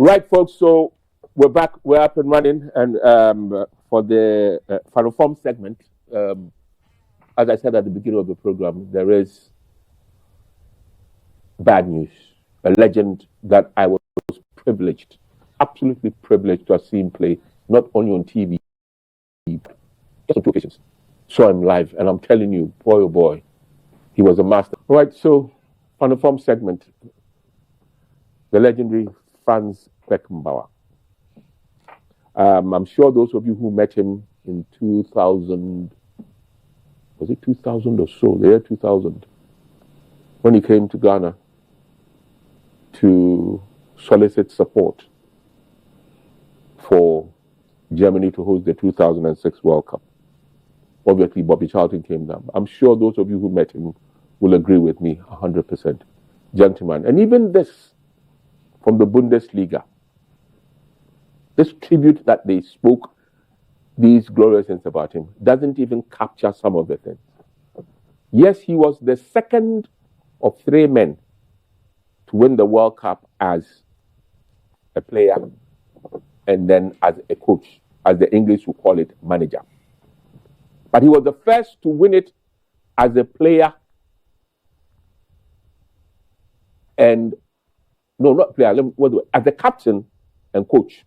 Right, folks. So we're back. We're up and running, and for the Final Form segment, as I said at the beginning of the program, there is bad news. A legend that I was privileged, absolutely privileged to have seen play, not only on TV, but just on 2 occasions. Saw him live, and I'm telling you, boy oh boy, he was a master. Right. So Final Form segment, the legendary Franz Beckenbauer. I'm sure those of you who met him in 2000, was it 2000 or so, the year 2000, when he came to Ghana to solicit support for Germany to host the 2006 World Cup. Obviously, Bobby Charlton came down. I'm sure those of you who met him will agree with me 100%. Gentleman. And even this, from the Bundesliga, this tribute that they spoke, these glorious things about him, doesn't even capture some of the things. Yes, he was the second of 3 men to win the World Cup as a player and then as a coach, as the English would call it, manager. But he was the first to win it as a player and, no, not player, as a captain and coach.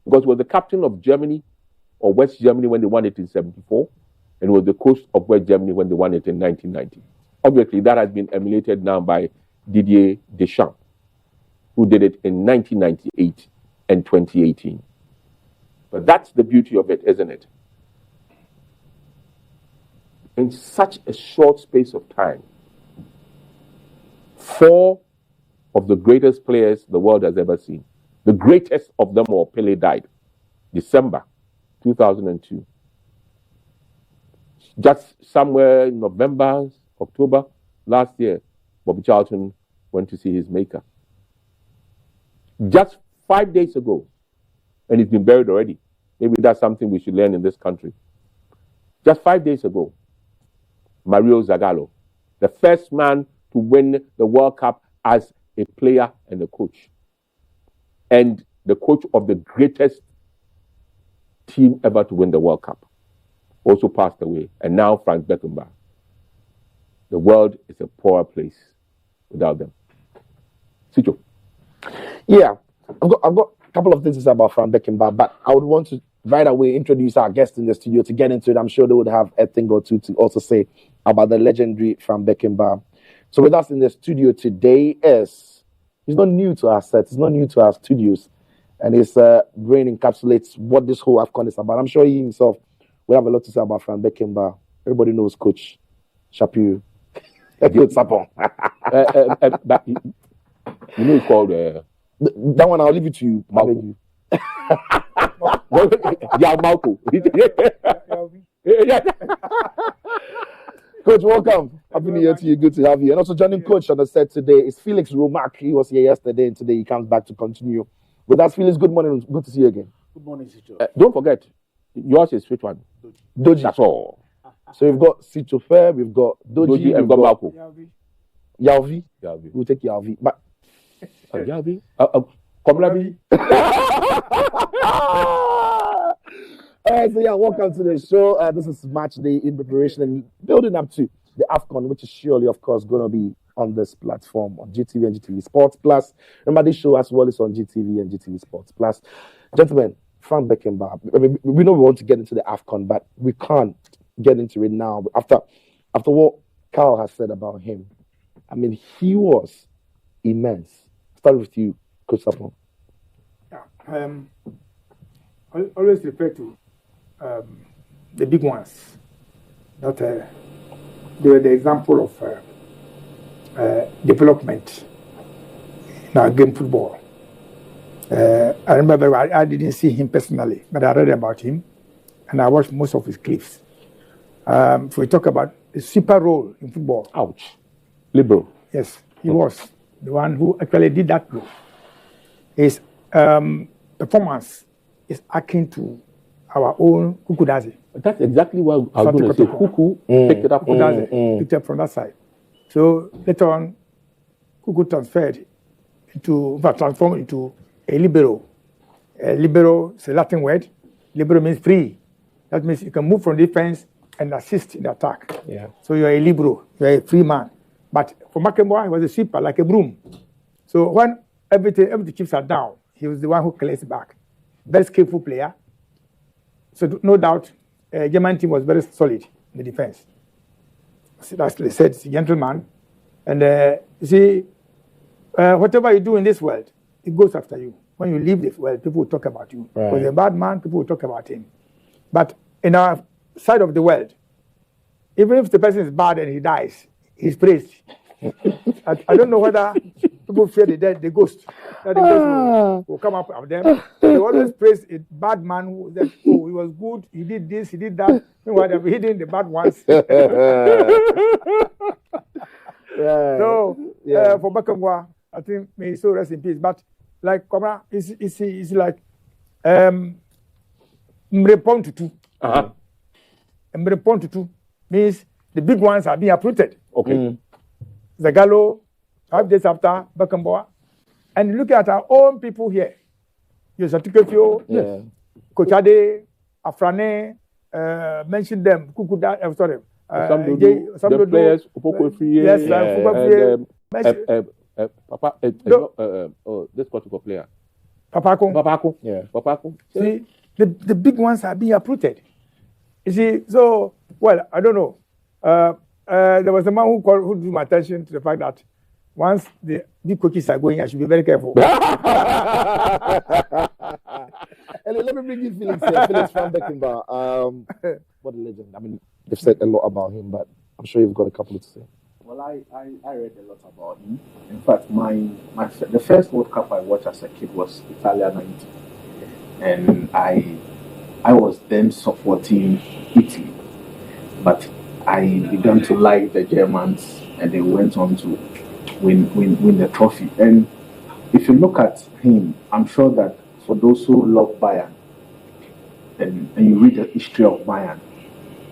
Because he was the captain of Germany or West Germany when they won it in 1974, and was the coach of West Germany when they won it in 1990. Obviously, that has been emulated now by Didier Deschamps, who did it in 1998 and 2018. But that's the beauty of it, isn't it? In such a short space of time, 4 of the greatest players the world has ever seen. The greatest of them all, Pele, died December 2002. Just somewhere in November, October last year, Bobby Charlton went to see his maker. Just 5 days ago, and he's been buried already. Maybe that's something we should learn in this country. Just 5 days ago, Mario Zagallo, the first man to win the World Cup as a player and a coach, and the coach of the greatest team ever to win the World Cup, also passed away. And now Franz Beckenbauer. The world is a poorer place without them. Sicho. Yeah, I've got a couple of things to say about Franz Beckenbauer, but I would want to right away introduce our guest in the studio to get into it. I'm sure they would have a thing or two to also say about the legendary Franz Beckenbauer. So with us in the studio today is, he's not new to our set, he's not new to our studios, and his brain encapsulates what this whole AFCON is about. I'm sure he himself will have a lot to say about Franz Beckenbauer. Everybody knows Coach Shapiro. Good Sapon. But you know it's called... that one, I'll leave it to you. Malco. Yeah, Malco. Coach, welcome. Happy New Year to you. Good to have you. And also joining Coach on the set today is Felix Romark. He was here yesterday, and today he comes back to continue with us. Felix, good morning. Good to see you again. Good morning, Sito. Don't forget, yours is which one? Doji. That's all. So we've got Sito Fair, we've got Doji, and we've got Malco. Yalvi. Yalvi. We'll take Yalvi. But Yalvi? Komlabi? All right, so yeah, welcome to the show. This is match day in preparation and building up to the AFCON, which is surely, of course, going to be on this platform on GTV and GTV Sports Plus. Remember, this show as well is on GTV and GTV Sports Plus. Gentlemen, Franz Beckenbauer. I mean, we know we want to get into the AFCON, but we can't get into it now. After what Carl has said about him, I mean, he was immense. Start with you, Coach Sapon. Yeah, I always refer to the big ones. That they were the example of development in our game football. I remember I didn't see him personally, but I read about him and I watched most of his clips. If we talk about the super role in football. Ouch. Liberal. Yes, he was the one who actually did that role. His performance is akin to our own Kukudazi. That's exactly what I was going to say. Kuku picked it up. Picked up from that side. So later on, Kuku transformed into a libero. Libero is a Latin word. Libero means free. That means you can move from defense and assist in the attack. Yeah. So you're a libero. You're a free man. But for Beckenbauer, he was a sweeper, like a broom. So when every chips are down, he was the one who collects back. Very skillful player. So no doubt, German team was very solid in the defense. So that's they said, he's a gentleman. And you see, whatever you do in this world, it goes after you. When you leave this world, people will talk about you. Right. Because a bad man, people will talk about him. But in our side of the world, even if the person is bad and he dies, he's praised. I don't know whether people fear the ghost. That the ghost will come up of them. They always praise a bad man who said, oh, he was good, he did this, he did that. Meanwhile, they've hidden the bad ones. So, for Beckenbauer, I think may he so rest in peace. But like Cobra, it's like Mrepon Tutu. Mrepon Tutu means the big ones are being uprooted. Okay. Zagallo, 5 days after Beckenbauer. And look at our own people here. Yosatukefio, Kochade, Afrane, mention them, Kukuda, sorry. Some the players, Papa, this particular player. Papako. Yeah. Papako. See, the big ones are being uprooted. You see, so, well, I don't know. There was a man who drew my attention to the fact that once the big coaches are going, I should be very careful. And let me bring in Felix here. Felix from Beckenbauer. What a legend. I mean, they've said a lot about him, but I'm sure you've got a couple to say. Well, I read a lot about him. In fact, the first World Cup I watched as a kid was Italia 90. And I was then supporting Italy. But I began to like the Germans, and they went on to win the trophy. And if you look at him, I'm sure that for those who love Bayern, and you read the history of Bayern,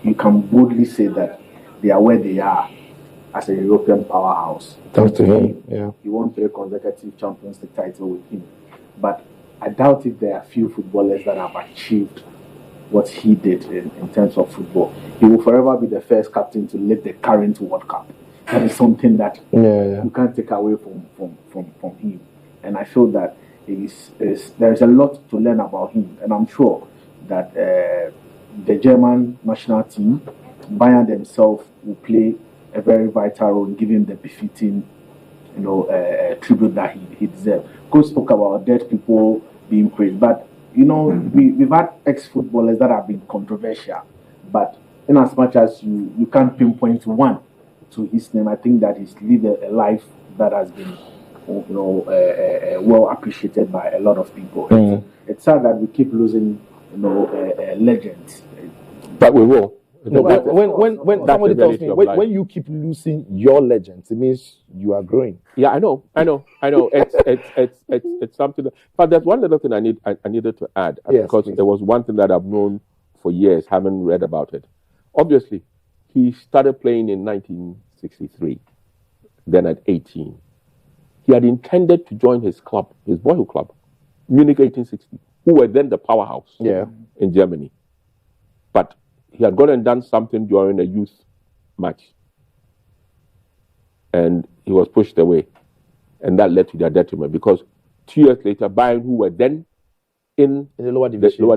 you can boldly say that they are where they are as a European powerhouse. Thanks to him, yeah. He won 3 consecutive Champions League title with him. But I doubt if there are few footballers that have achieved what he did in terms of football. He will forever be the first captain to lead the current World Cup. That is something that you can't take away from him. And I feel that there is a lot to learn about him. And I'm sure that the German national team, Bayern themselves, will play a very vital role in giving the befitting, tribute that he deserves. Coach spoke about dead people being praised, but we've had ex-footballers that have been controversial, but in as much as you can't pinpoint one to his name, I think that he's lived a life that has been, well appreciated by a lot of people. It's sad that we keep losing, legends. But we will. When somebody tells me when you keep losing your legends, it means you are growing. Yeah, I know. It's something. But there's one little thing I needed to add, because there was one thing that I've known for years, haven't read about it. Obviously, he started playing in 1963. Then at 18, he had intended to join his club, his boyhood club, Munich 1860, who were then the powerhouse in Germany. But he had gone and done something during a youth match, and he was pushed away, and that led to their detriment, because 2 years later, Bayern, who were then in the lower division,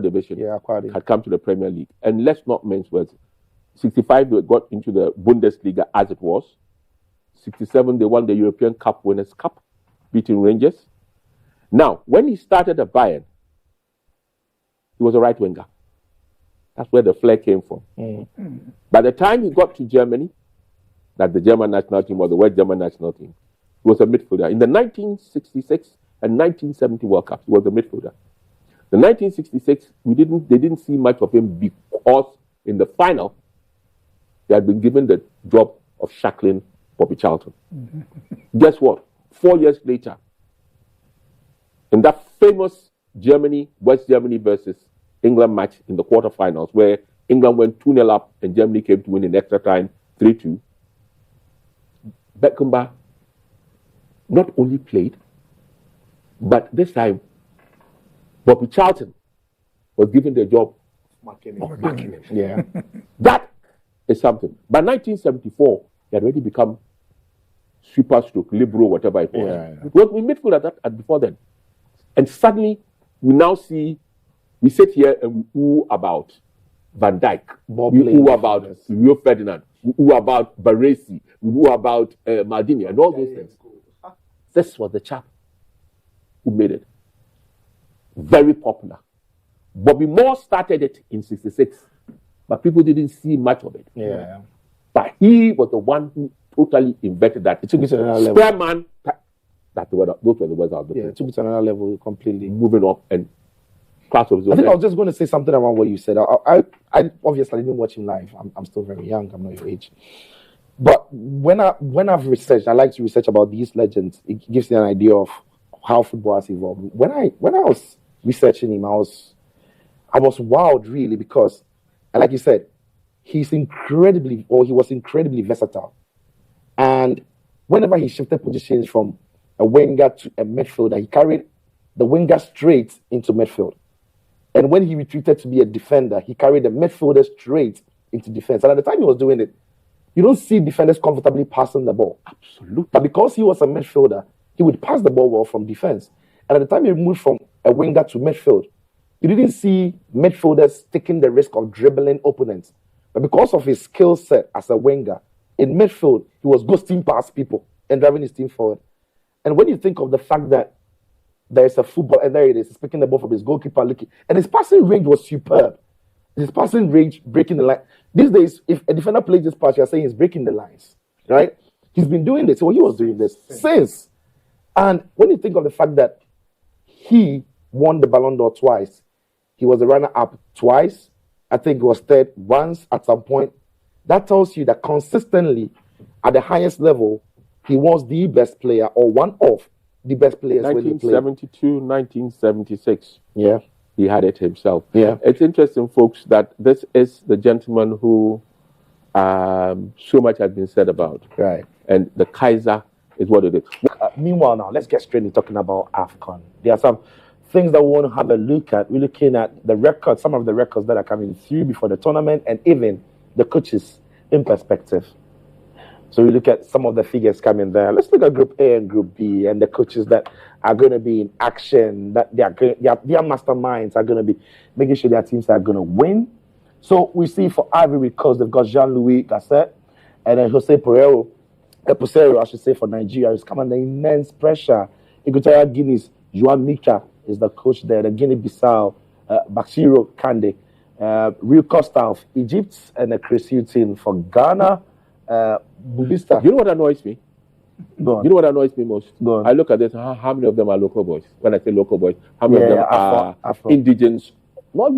had come to the Premier League. And let's not mince words. 65, they got into the Bundesliga as it was. 67, they won the European Cup Winners' Cup, beating Rangers. Now, when he started at Bayern, he was a right winger. That's where the flair came from. By the time he got to Germany, that the German national team was the West German national team, he was a midfielder. In the 1966 and 1970 World Cup, he was a midfielder. The 1966, they didn't see much of him, because in the final, they had been given the job of shackling Bobby Charlton. Guess what? 4 years later, in that famous West Germany versus England match in the quarterfinals, where England went 2-0 up and Germany came to win in extra time 3-2, Beckenbauer not only played, but this time Bobby Charlton was given the job Marking marking him. Yeah. That is something. By 1974, he had already become super stroke, liberal, whatever it was. Yeah. We midfield at that and before then. And suddenly, we now see, we sit here and we ooh about Van Dijk, we ooh about Rio Ferdinand, we ooh about Baresi, we ooh about Maldini, and all those things. This was the chap who made it. Very popular. Bobby Moore started it in 66, but people didn't see much of it. Yeah. But he was the one who totally invented that. It took it to another level. Spare man, those were the words I was looking Yeah, it took it to another level completely. moving up and class of his own. I think I was just going to say something around what you said. I obviously didn't watch him live. I'm still very young. I'm not your age. But when I've researched, I like to research about these legends. It gives you an idea of how football has evolved. When I was researching him, I was wowed really because, like you said, he was incredibly versatile. And whenever he shifted positions from a winger to a midfielder, he carried the winger straight into midfield. And when he retreated to be a defender, he carried the midfielder straight into defense. And at the time he was doing it, you don't see defenders comfortably passing the ball. Absolutely. But because he was a midfielder, he would pass the ball well from defense. And at the time he moved from a winger to midfield, you didn't see midfielders taking the risk of dribbling opponents. But because of his skill set as a winger, in midfield, he was ghosting past people and driving his team forward. And when you think of the fact that there's a football, and there it is, he's picking the ball from his goalkeeper, looking, and his passing range was superb. His passing range, breaking the line. These days, if a defender plays this pass, you're saying he's breaking the lines, right? He's been doing this. So he was doing this since. And when you think of the fact that he won the Ballon d'Or twice, he was a runner-up twice, I think he was third once at some point, that tells you that consistently, at the highest level, he was the best player or one of the best players when he played. 1972, 1976. Yeah. He had it himself. Yeah. It's interesting, folks, that this is the gentleman who so much has been said about. Right. And the Kaiser is what it is. Meanwhile, now, let's get straight into talking about AFCON. There are some things that we want to have a look at. We're looking at the records, some of the records that are coming through before the tournament, and even the coaches in perspective. So we look at some of the figures coming there. Let's look at Group A and Group B and the coaches that are going to be in action, that their masterminds are going to be making sure their teams are going to win. So we see for Ivory Coast, they've got Jean-Louis Gasset and then Jose Pereiro, I should say, for Nigeria, is coming under immense pressure. Equatorial Guinea's Joan Mika is the coach there. The Guinea-Bissau, Bashiro Kande, Real Costa of Egypt, and Chris Hutton for Ghana. Bubista. You know what annoys me? Go on. You know what annoys me most? Go on. I look at this, how many of them are local boys? When I say local boys, how many of them are Afro. indigents, not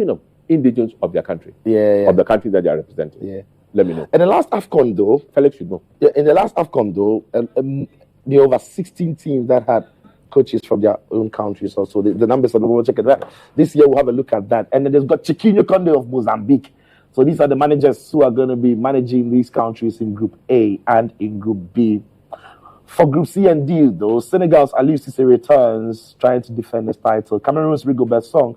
indigents of their country, of the country that they are representing? Yeah. Let me know. In the last AFCON, though, Felix should know. in the last AFCON, though, there were over 16 teams that had coaches from their own countries. Also, the numbers are the one checking that. This year, we'll have a look at that. And then there's got Chiquinho Conde of Mozambique. So these are the managers who are going to be managing these countries in Group A and in Group B. For Group C and D, though, Senegal's Aliou Cissé returns, trying to defend his title. Cameroon's Rigobert Song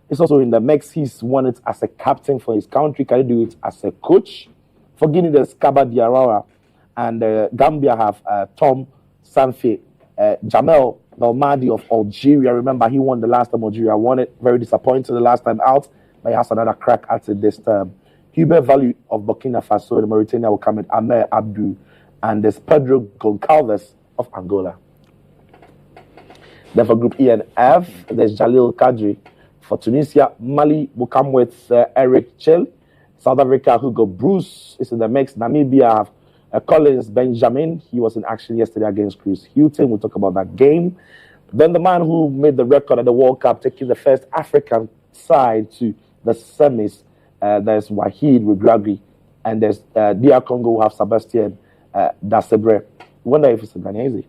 is also in the mix. He's won it as a captain for his country. Can he do it as a coach? For Guinea, there's Kaba Diarra. And Gambia have Tom Sanfe, Jamel Belmadi of Algeria. Remember, he won the last time Algeria won it. Very disappointed the last time out, but he has another crack at it this time. Hubert Value of Burkina Faso in Mauritania will come in. Amer Abdou. And there's Pedro Goncalves of Angola. Then for Group E and F, there's Jalil Kadri. For Tunisia, Mali will come with Eric Chell. South Africa, Hugo Bruce is in the mix. Namibia have Collins Benjamin. He was in action yesterday against Chris Hutton. We'll talk about that game. Then the man who made the record at the World Cup, taking the first African side to the semis, there's Wahid Regragui. And there's DR Congo who have Sebastian Dasebre. Wonder if it's a Ghanese.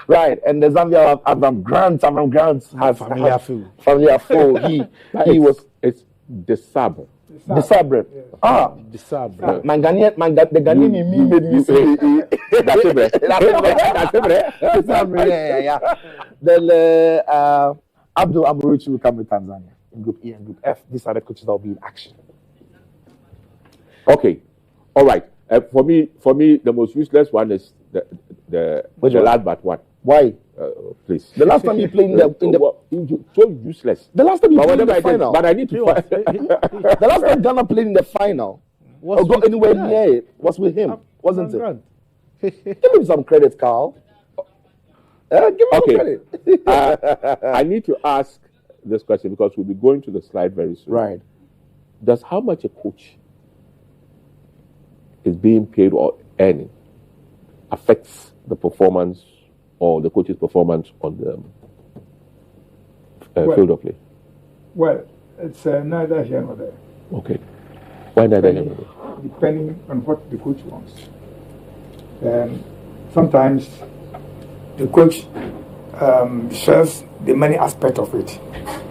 Right, and the Zambia have Avram Grant. Avram Grant has Familiar food. Familiar food. He was. It's the Sabo. The Sabre. Yes. The Sabre. The Ghanaian in me made me say That's it, The Sabre, yeah. Then Abdul Amuruchi will come with Tanzania in Group E and Group F. These are the coaches that will be in action. Okay, all right. For me, the most useless one is the last but one. Why? Please. The last time you played in the so useless. The last time you played in the I did, final. but I need to. The last time Ghana played in the final, or got anywhere near it, was with him, wasn't it? Give him some credit, Carl. Give him some credit. I need to ask this question because we'll be going to the slide very soon. Right. Does how much a coach is being paid or earning affects the performance or the coach's performance on the field of play? Well, it's neither here nor there. Okay. Why neither here nor there? Depending on what the coach wants. Sometimes the coach shares the money aspect of it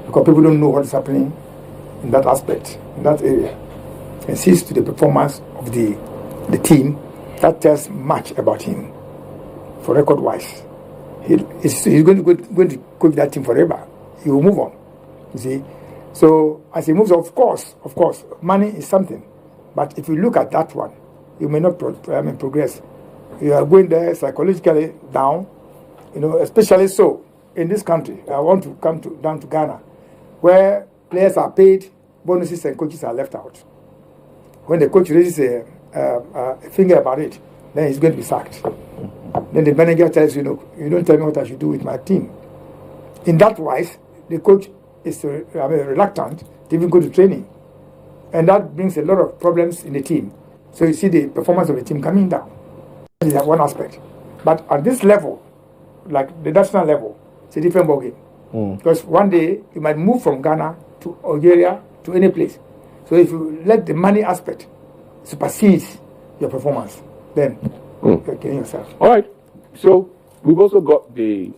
because people don't know what is happening in that aspect, in that area, and sees to the performance of the team. That tells much about him for record wise. He's going to coach that team forever. He will move on. You see, so as he moves, of course, money is something, but if you look at that one, you may not progress. You are going there psychologically down. Especially so in this country. I want to come down to Ghana, where players are paid bonuses and coaches are left out. When the coach raises a finger about it, then he's going to be sacked. Then the manager tells you don't tell me what I should do with my team. In that wise, the coach is reluctant to even go to training. And that brings a lot of problems in the team. So you see the performance of the team coming down. That is one aspect. But at this level, like the national level, it's a different ballgame. Because one day you might move from Ghana to Algeria to any place. So if you let the money aspect supersede your performance, then you're killing yourself. All right. So we've also got the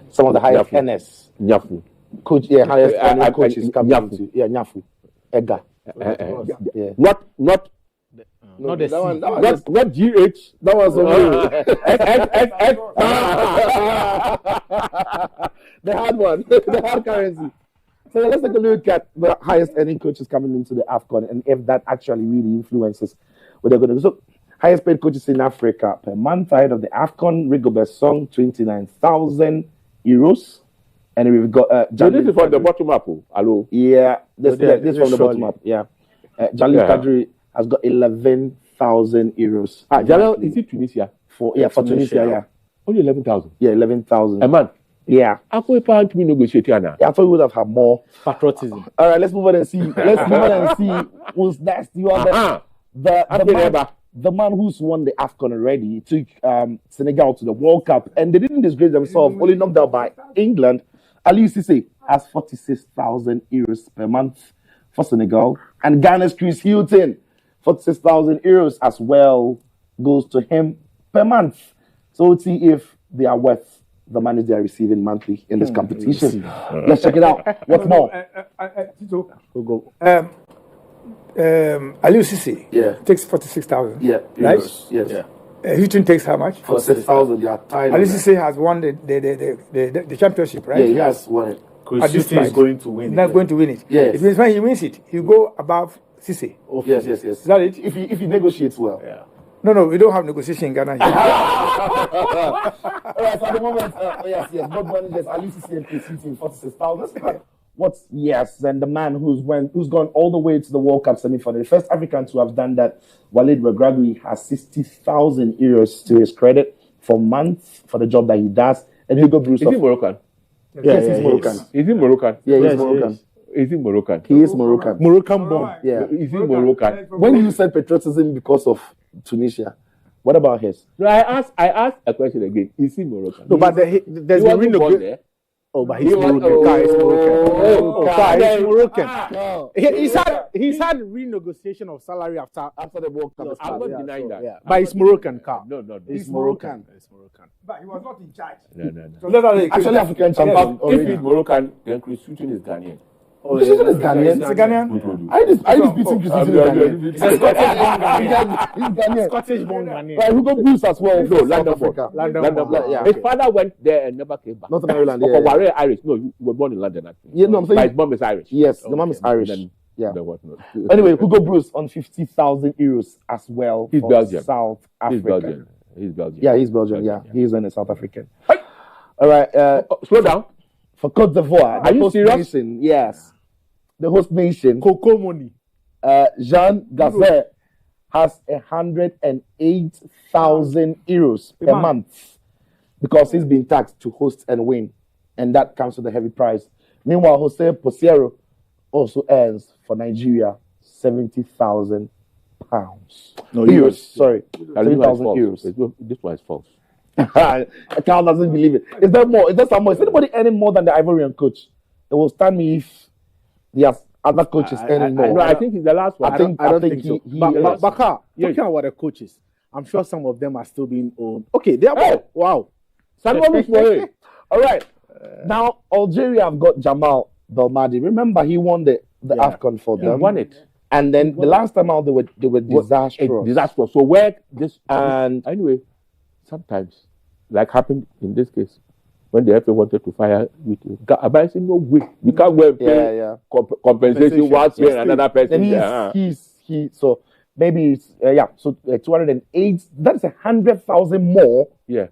some of the highest NS Nyafu. coach, highest earning coaches coming into Nyafu, Edgar. Not Not the one. not GH. That was the hard one, the hard currency. So let's take a look at the highest earning coaches coming into the AFCON and if that actually really influences what they're going to do. So, highest paid coaches in Africa per month ahead of the AFCON, Rigobert Song, 29,000 euros. And we've got so this is from the bottom up. Hello. Yeah, this from the bottom up. Yeah. Jalil Kadri has got 11,000 euros. Jalil, is it Tunisia? For Tunisia, yeah. Only 11,000. Yeah, 11,000 a month. Yeah. I thought we would have had more patriotism. All right, let's move on and see. Who's next. You are the man who's won the AFCON already. He took Senegal to the World Cup, and they didn't disgrace themselves. Only knocked out by England. Aliou Cissé has 46,000 euros per month for Senegal, and Ghana's Chris Hilton, 46,000 euros as well goes to him per month. So let's see if they are worth the money they are receiving monthly in this competition. Let's check it out. What's more? Tito, We'll go. Aliou Cissé takes 46,000. Yeah, right? Yes. Hilton takes how much? 46,000. They are tied. Aliou Cissé has won the championship, right? Yeah, he has won it. At this price. Is going to win. He's not going to win it. Yes. It means when he wins it, he'll go above Cissé. Yes. Is that it? If he negotiates well. Yeah. No, we don't have negotiation in Ghana here. All right, so at the moment, yes, both managers, Aliou Cissé and Chris Hilton, 46,000. And the man who's gone all the way to the World Cup semi-final, the first African to have done that, Walid Regragui, has 60,000 euros to his credit for months for the job that he does. And Hugo Bruce. Is he Moroccan? Yes, he's Moroccan. Is he Moroccan? Yeah, he's Moroccan. Is he Moroccan? He is Moroccan. Moroccan born. Yeah. Is he Moroccan? When you said patriotism because of Tunisia, what about his? No, I asked a question again. Is he Moroccan? No, but there's been there. Oh, but he's Moroccan. He's Moroccan. He's had renegotiation of salary after the World Cup. I'm not denying that. Yeah. But it's Moroccan, Carl. No. He's Moroccan. It's Moroccan. But he was not in charge. No. So let us Actually, African champion. If he's Moroccan, then Chris Hilton is Ghanaian. Oh, this is Ghanaian. It's a Ghanaian. I just beating Ghanaian. He's Ghanaian. Ghanaian. Scottish-born Ghanaian. Right, Hugo Bruce as well. No, South London Africa. London. Yeah. His father went there and never came back. Northern Ireland. But Yeah. Warrior Irish. No, you were born in London actually. Yeah, no, I'm saying. But his mom is Irish. Yes, the mom is Irish. Then, Yeah. then what not? Anyway, Hugo Bruce on 50,000 euros as well. He's for Belgian. South He's Africa. Belgian. He's Belgian. Yeah, he's Belgian. Yeah, he's in a South African. All right. Slow down. For Cote d'Ivoire, Are the you host serious? nation, yes, the host nation, Cocoa money. Jean Gazet has 108,000 euros per month because he's been taxed to host and win, and that comes with a heavy price. Meanwhile, Jose Posiero also earns for Nigeria 70,000 pounds. No, euros. Sorry, This 70,000 euros. This one is false. Carl doesn't believe it. Is there more? Is there some more? Is anybody earning more than the Ivorian coach? It will stand me if the other coaches earning more. No, I think he's the last one. I don't think so. he But is. Baka, Yeah. talking about the coaches, I'm sure some of them are still being owned. Okay, they are. Wow. All right. Now Algeria have got Jamal Belmadi. Remember, he won the AFCON for He them. won it. And then the last time out, they were disastrous. Disastrous. So where this And anyway, sometimes, like happened in this case, when the FA wanted to fire with but I said, no way. We can't go and pay compensation once pay another person. So maybe it's so 208. That's 100,000 more Than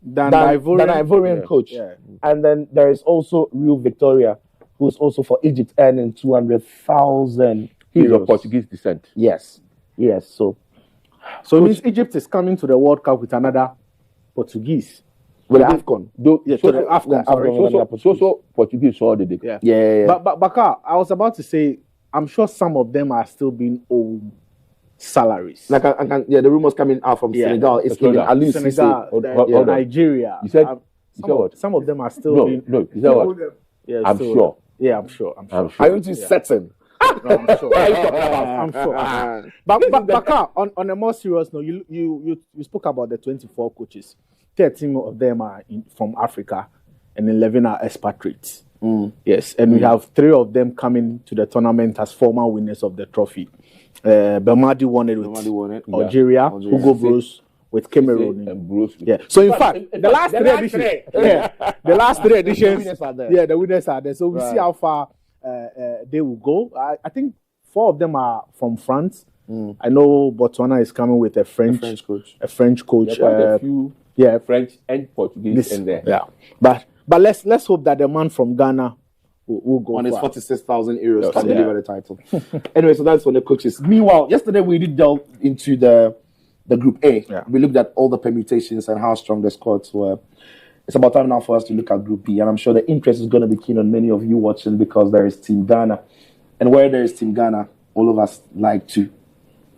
than the Ivorian coach. Yeah. And then there is also Real Victoria, who's also for Egypt earning 200,000. He's of euros. Portuguese descent. Yes. So So it means Egypt is coming to the World Cup with another Portuguese. with AFCON. To the AFCON. Sorry. So Portuguese saw the dick. Yeah. Yeah. But Baka, I was about to say, I'm sure some of them are still being owed salaries. Like the rumors coming out from Senegal. It's Hold even on. Aliou Senegal, Cissé. Hold on. Nigeria. You said what? Some of them are still No, being. no. Is that what? Yeah, I'm still- sure. Yeah, I'm sure. I'm sure. Are you certain? No, I'm sure. I'm sure. But Baka, on a more serious note, you spoke about the 24 coaches. 13 of them are from Africa, and 11 are expatriates. Yes, and we have 3 of them coming to the tournament as former winners of the trophy. Belmadi won it with Algeria, Algeria. Hugo Bruce with Cameroon. And Bruce. Yeah. So in fact, the last 3 editions, the last 3 editions, winners are there. yeah, the winners are there. So we see how far they will go. I think 4 of them are from France. I know Botswana is coming with a French coach. There are quite a few French and Portuguese in there. Yeah, but let's hope that the man from Ghana will go On his far. 46,000 euros can Yeah. deliver the title. Anyway, so that's for the coaches. Meanwhile, yesterday we did delve into the Group A. Yeah. We looked at all the permutations and how strong the squads were. It's about time now for us to look at Group B, and I'm sure the interest is going to be keen on many of you watching because there is Team Ghana, and where there is Team Ghana, all of us like to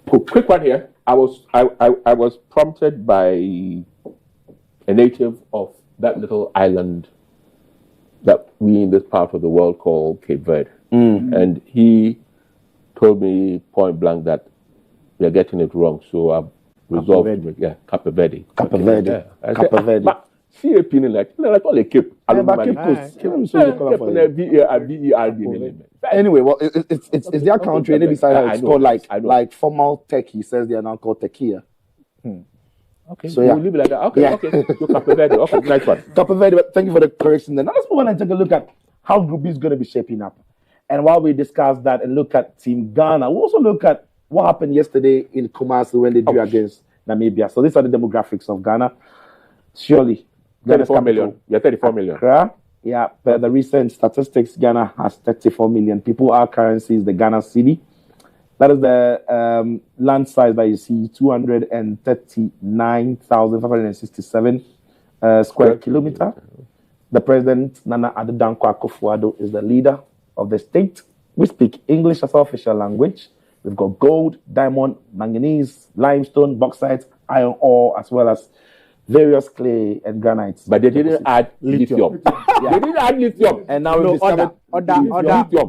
poke. Quick one here. I was prompted by a native of that little island that we in this part of the world call Cape Verde. And he told me point blank that we are getting it wrong. So I've resolved to make Cape Verde. Cape Verde. Yeah. I Cape said, Verde. But see a pin like all a Cape. I don't But know. Cape Coast. I'm sure you call it for you. V-E-R-D. Anyway, well, it's their country, and they decided I it's know, called I know. like formal tech. He says they are now called Tequila. Okay, So, so yeah. we'll leave it like that. Okay, Yeah. okay. So Cape Verde. Okay, nice one. Cape Verde, but thank you for the correction. Then now let's move on and take a look at how Group B is going to be shaping up. And while we discuss that and look at Team Ghana, we'll also look at what happened yesterday in Kumasi when they drew against Namibia. So these are the demographics of Ghana. Surely, Ghana's 34 capital, million. Yeah, 34 million. Accra. Yeah, per the recent statistics, Ghana has 34 million people. Our currency is the Ghana cedi. That is the land size that you see, 239,567 square kilometer. The president, Nana Addo Dankwa Akufo-Addo, is the leader of the state. We speak English as our official language. We've got gold, diamond, manganese, limestone, bauxite, iron ore, as well as various clay and granites. But they didn't add lithium. They didn't add lithium. And now we discovered other.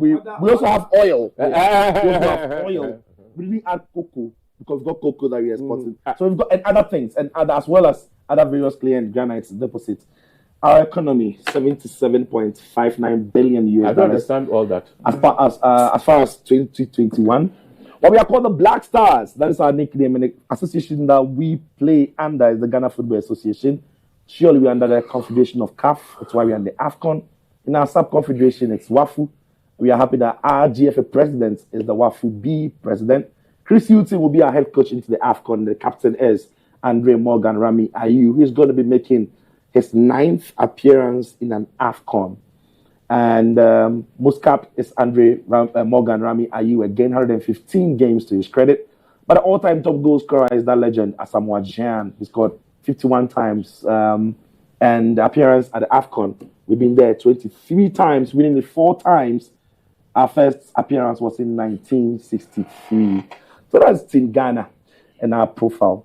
we also have oil. We also have oil. We didn't add cocoa because we've got cocoa that we're exporting. So we've got and other things, and other, as well as other various clay and granites deposits. Our economy, 77.59 billion US I don't dollars. understand all that. As far as 2021. What we are called the Black Stars. That is our nickname, and the association that we play under is the Ghana Football Association. Surely we're under the confederation of CAF. That's why we're in the AFCON. In our sub-confederation, it's WAFU. We are happy that our GFA president is the WAFU B president. Chris Hilton will be our head coach into the AFCON. The captain is Andre Morgan Rami Ayew. He's going to be making his 9th appearance in an AFCON. And most cap is Morgan Rami Ayew, again, 115 games to his credit. But the all-time top goal scorer is that legend, Asamoah Gyan. He scored 51 times. And the appearance at the AFCON, we've been there 23 times, winning it 4 times. Our first appearance was in 1963. So that's Team Ghana and our profile.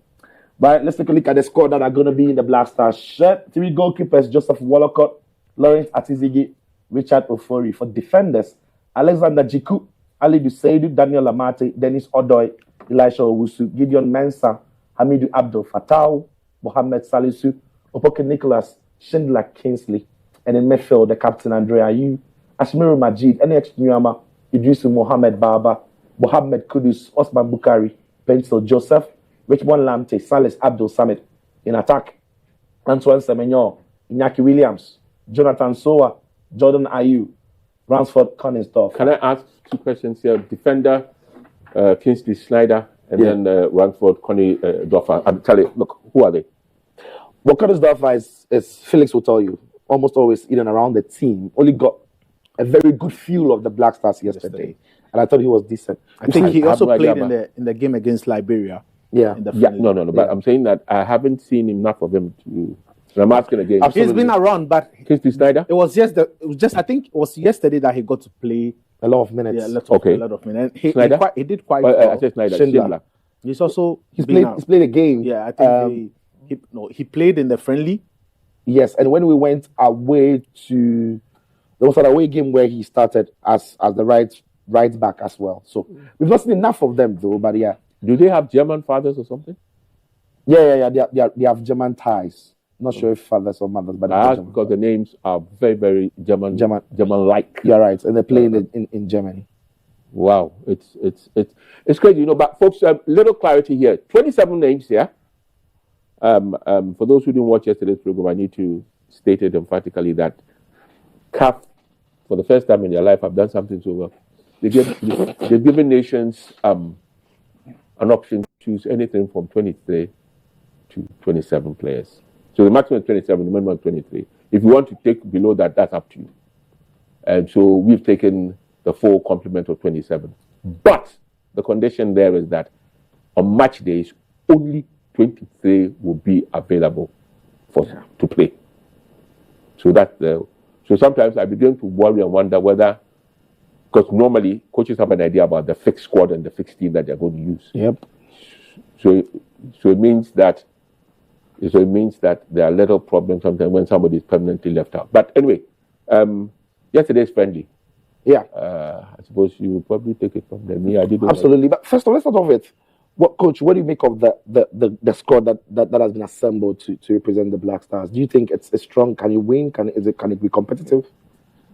But let's take a look at the squad that are going to be in the Black Stars shirt. 3 goalkeepers, Joseph Wallacott, Lawrence Atizigi, Richard Ofori. For defenders, Alexander Jiku, Ali Duseidu, Daniel Lamate, Dennis Odoy, Elisha Owusu, Gideon Mensah, Hamidu Abdul Fattah, Mohammed Salisu, Opoke Nicholas, Schindler Kingsley, and in midfield, the captain Andre Ayew, Ashmiru Majid, NH Nyama, Idrisu Mohammed Baba, Mohammed Kudus, Osman Bukari, Pencil Joseph, Richmond Lamte, Salis Abdul Samid. In attack, Antoine Semenyo, Iñaki Williams, Jonathan Soa, Jordan Ayew, Ransford Conningsdorf. Can I ask 2 questions here? Defender, Kingsley Snyder, and then Ransford Conningsdorf. I'll tell you, look, who are they? What Conningsdorf is Felix will tell you, almost always in and around the team. Only got a very good feel of the Black Stars yesterday. And I thought he was decent. I think he also played in the game against Liberia. Yeah. No. But I'm saying that I haven't seen enough of him to. And I'm asking again. He's been around, but Kingsley Snyder. It was just. I think it was yesterday that he got to play a lot of minutes. Yeah, a lot of minutes. He did quite well. I said Snyder. Schindler. He's also he's played a game. Yeah, I think he played in the friendly. Yes, and when we went away to, there was an away game where he started as the right back as well. So we've not seen enough of them though. But yeah, do they have German fathers or something? Yeah. They have German ties. Not sure if fathers or mothers, but because the names are very, very German-like. You're right, and they play in Germany. Wow, it's crazy, But folks, little clarity here. 27 names here. For those who didn't watch yesterday's program, I need to state it emphatically that CAF, for the first time in their life, have done something so well. They've given nations an option to choose anything from 23 to 27 players. So the maximum is 27, the minimum is 23. If you want to take below that, that's up to you. And so we've taken the full complement of 27. But the condition there is that on match days, only 23 will be available to play. So so sometimes I begin to worry and wonder whether, because normally coaches have an idea about the fixed squad and the fixed team that they're going to use. Yep. So it means that there are little problems sometimes when somebody is permanently left out. But anyway, yesterday's friendly. Yeah. I suppose you will probably take it from there. Me, I didn't. Absolutely. But first of all, let's start off with Coach, what do you make of the squad that has been assembled to represent the Black Stars? Do you think it's strong? Can you win? Can it be competitive?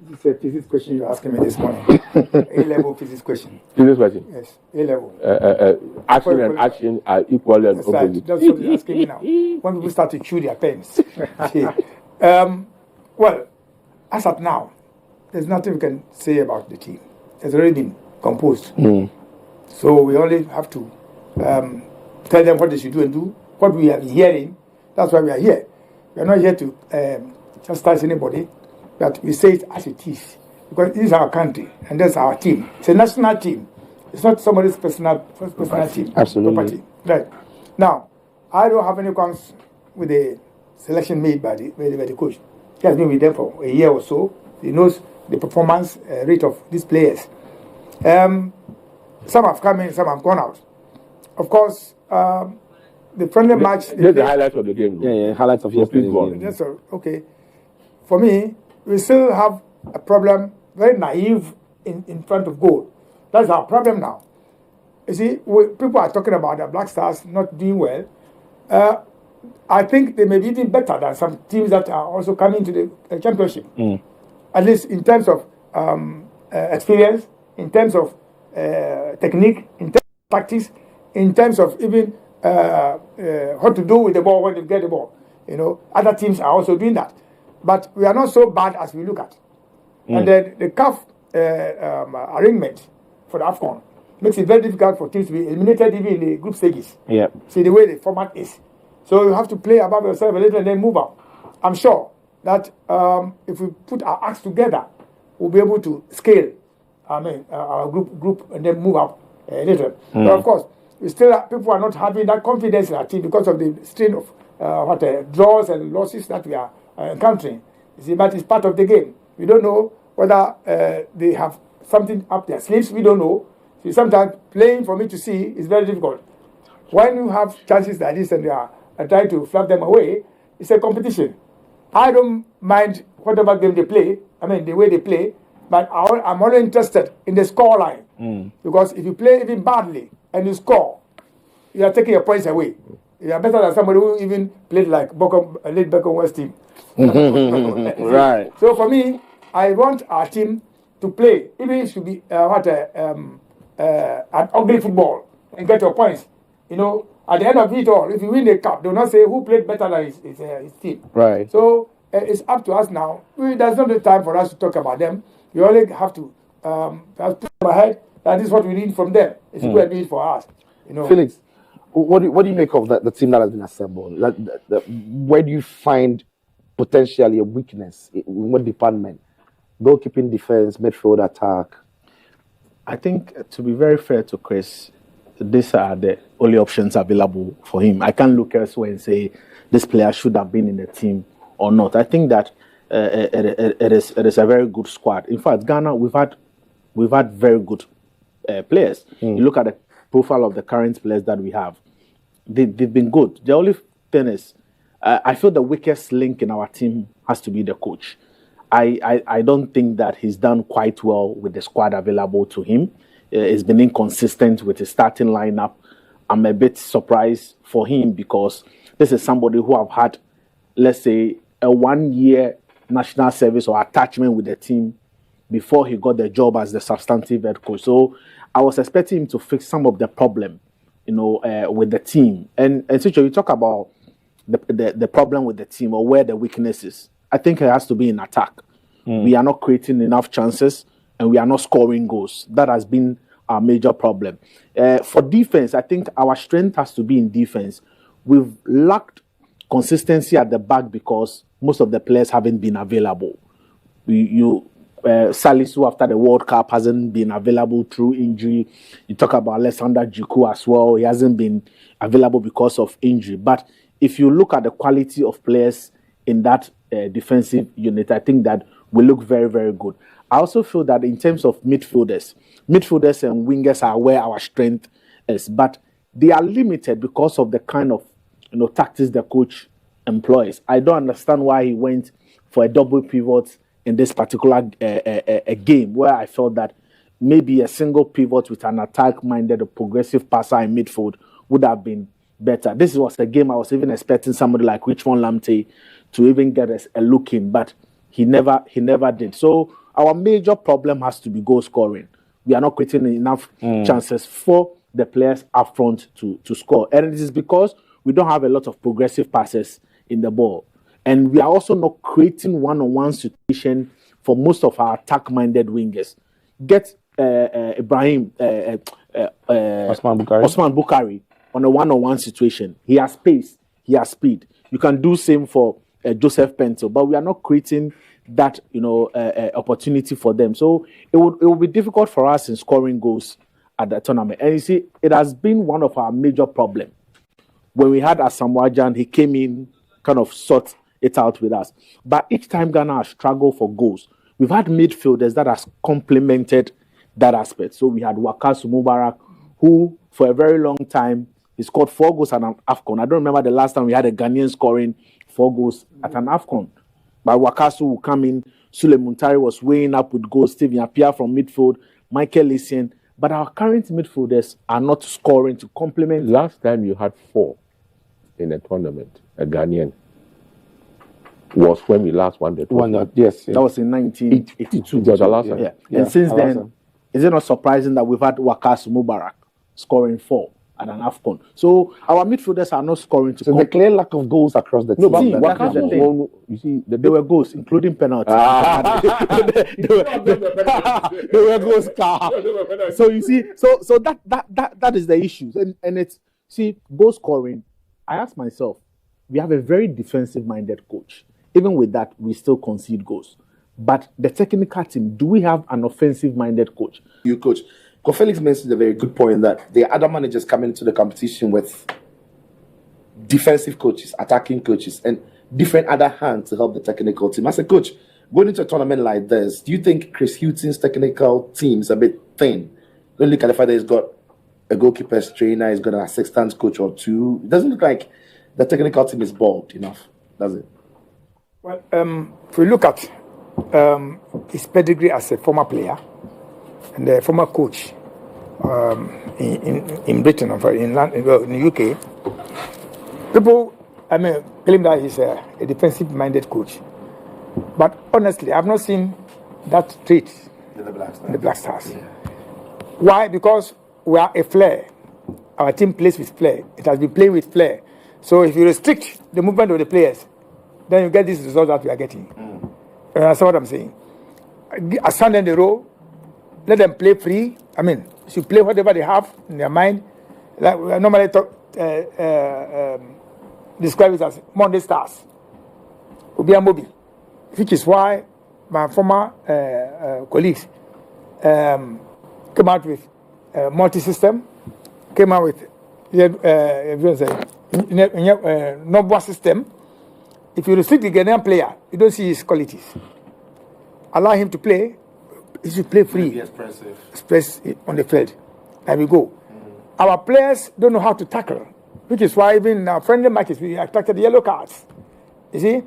This is a physics question you're asking me this morning. A-level physics question. Physics question? Yes, A-level. Action and action are equal and opposite. That's what you're asking me now. When people start to chew their pens. Well, as of now, there's nothing we can say about the team. It's already been composed. So we only have to tell them what they should do and do. What we have been hearing, that's why we are here. We are not here to chastise anybody, but we say it as it is. Because this is our country, and that's our team. It's a national team. It's not somebody's personal team. Absolutely. Property. Right. Now, I don't have any qualms with the selection made by the coach. He has been with them for a year or so. He knows the performance rate of these players. Some have come in, some have gone out. Of course, the friendly match... Here's the highlights of the game. Yeah, highlights of yesterday's game. That's okay. For me, we still have a problem, very naive in front of goal. That's our problem now. You see, people are talking about the Black Stars not doing well. I think they may be even better than some teams that are also coming to the championship. At least in terms of experience, in terms of technique, in terms of tactics, in terms of even what to do with the ball when you get the ball. You know, other teams are also doing that. But we are not so bad as we look at. And then the CAF arrangement for the AFCON makes it very difficult for teams to be eliminated even in the group stages. Yeah. See the way the format is. So you have to play above yourself a little and then move up. I'm sure that if we put our acts together, we'll be able to scale. Our group and then move up a little. But of course, people are not having that confidence in our team because of the strain of draws and losses that we are encountering. You see, but it's part of the game. We don't know whether they have something up their sleeves. We don't know. See, sometimes playing for me to see is very difficult. When you have chances like this and they are trying to flap them away, it's a competition. I don't mind whatever game they play, the way they play, but I'm only interested in the score line. Because if you play even badly and you score, you are taking your points away. You are better than somebody who even played like late Beckenbauer West team. Right. So for me, I want our team to play, even if it should be an ugly football and get your points. You know, at the end of it all, if you win the cup, they'll not say who played better than his team. Right. So it's up to us now. There's not the time for us to talk about them. We only have to put them ahead. That is what we need from them. It's what we need for us. You know. Felix, what do you make of the team that has been assembled? Where do you find potentially a weakness? In what department? Goalkeeping, defense, midfield, attack? I think, to be very fair to Chris, these are the only options available for him. I can't look elsewhere and say this player should have been in the team or not. I think that it is a very good squad. In fact, Ghana, we've had very good players. You look at the profile of the current players that we have. They've been good. The only thing is, I feel the weakest link in our team has to be the coach. I don't think that he's done quite well with the squad available to him. He's been inconsistent with his starting lineup. I'm a bit surprised for him because this is somebody who have had, let's say, a 1-year national service or attachment with the team before he got the job as the substantive head coach. So I was expecting him to fix some of the problem, with the team. And so you talk about the problem with the team or where the weakness is. I think it has to be in attack. We are not creating enough chances and we are not scoring goals. That has been our major problem. For defense, I think our strength has to be in defense. We've lacked consistency at the back because most of the players haven't been available. Salisu after the World Cup hasn't been available through injury. You talk about Alexander Djiku as well. He hasn't been available because of injury. But if you look at the quality of players in that defensive unit, I think that we look very, very good. I also feel that in terms of midfielders and wingers are where our strength is, but they are limited because of the kind of tactics the coach employs. I don't understand why he went for a double pivot in this particular game, where I felt that maybe a single pivot with an attack-minded or progressive passer in midfield would have been better. This was a game I was even expecting somebody like Richmond Lamptey to even get a look in, but he never did. So our major problem has to be goal scoring. We are not creating enough chances for the players up front to score. And it is because we don't have a lot of progressive passes in the ball. And we are also not creating one-on-one situation for most of our attack-minded wingers. Get Osman Bukari on a one-on-one situation. He has pace, he has speed. You can do same for Joseph Pento, but we are not creating that opportunity for them. So it will be difficult for us in scoring goals at the tournament. And you see, it has been one of our major problems. When we had Asamoah Gyan, he came in, kind of sort it out with us. But each time Ghana has struggled for goals, we've had midfielders that has complemented that aspect. So we had Wakasu Mubarak, who for a very long time, he scored 4 goals at an AFCON. I don't remember the last time we had a Ghanaian scoring 4 goals at an AFCON. But Wakasu will come in, Sule Muntari was weighing up with goals, Stephen Appiah from midfield, Michael Essien. But our current midfielders are not scoring to complement. Last time you had 4 in a tournament. a Ghanaian, was when we last won the trophy. Yes. That was in 1982. It was the last time. Yeah. And since then, is it not surprising that we've had Wakasu Mubarak scoring 4 at an AFCON? So our midfielders are not scoring to. So the clear lack of goals across the team. No, but that's the thing. Wakasu, you see, There were goals, including penalties. There were goals. So you see, so that is the issue, and it's goal scoring. I ask myself, we have a very defensive-minded coach. Even with that, we still concede goals. But the technical team, do we have an offensive-minded coach? You coach. Felix mentioned a very good point that the other managers coming into the competition with defensive coaches, attacking coaches, and different other hands to help the technical team. As a coach, going into a tournament like this, do you think Chris Hughton's technical team is a bit thin? Don't look at the fact that he's got a goalkeeper's trainer, he's got an assistant coach or 2. It doesn't look like the technical team is bald enough, does it? Well, if we look at his pedigree as a former player and a former coach in Britain, in the UK, people, claim that he's a defensive-minded coach. But honestly, I've not seen that trait in the Black Stars. Yeah. Why? Because we are a flair. Our team plays with flair. It has been playing with flair. So if you restrict the movement of the players, then you get this result that we are getting. That's what I'm saying. Assign them the role, let them play free. Should play whatever they have in their mind. Like we normally describe it as Monday Stars. Obi Amobi, which is why my former colleagues came out with multi-system, came out with Nobwa system. If you restrict the Ghanaian player, you don't see his qualities. Allow him to play. He should play free. Express it on the field. There we go. Our players don't know how to tackle, which is why even in our friendly matches we attracted yellow cards. You see,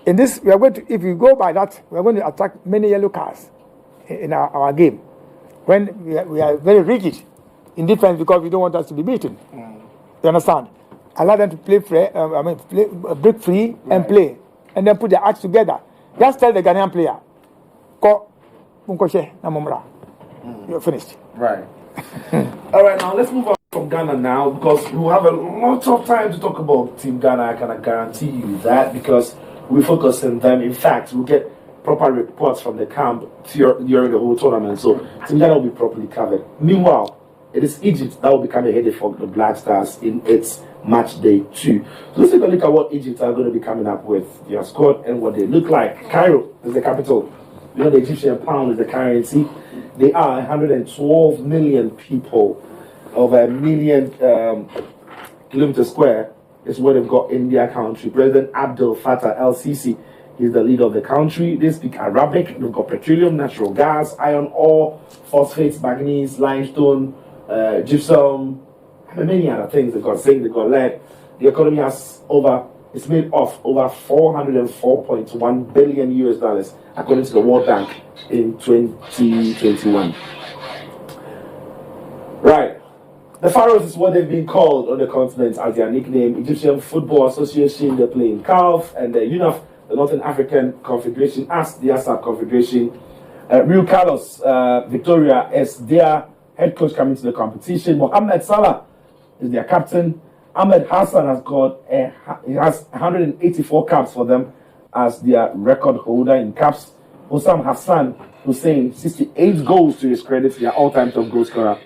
in this we are going to, if we go by that, we are going to attract many yellow cards in our game. When we are very rigid in defense because we don't want us to be beaten. You understand? Allow them to play free, break free and play, and then put their acts together. Just tell the Ghanaian player, you're finished. Right. All right, now let's move on from Ghana now because we'll have a lot of time to talk about Team Ghana. I can guarantee you that because we focus on them. In fact, we'll get proper reports from the camp during the whole tournament. So Team Ghana will be properly covered. Meanwhile, it is Egypt that will become a headache for the Black Stars in its match day 2. So let's take a look at what Egypt are going to be coming up with, their squad and what they look like. Cairo is the capital. You know, the Egyptian pound is the currency. They are 112 million people, over 1 million kilometers square is what they've got in their country. President Abdel Fattah el-Sisi is the leader of the country. They speak Arabic. They've got petroleum, natural gas, iron ore, phosphates, manganese, limestone, gypsum, and many other things. They've got zinc, they've got lead. The economy it's made of over $404.1 billion US, according to the World Bank in 2021. Right. The Pharaohs is what they've been called on the continent as their nickname. Egyptian Football Association, they play in CAF, and the UNAF, the Northern African Confederation, as the ASAP Confederation. Rio Carlos Victoria is their head coach coming to the competition. Mohamed Salah is their captain. Ahmed Hassan has he has 184 caps for them as their record holder in caps. Osam Hassan Hussein, 68 goals to his credit, their all-time top goal scorer.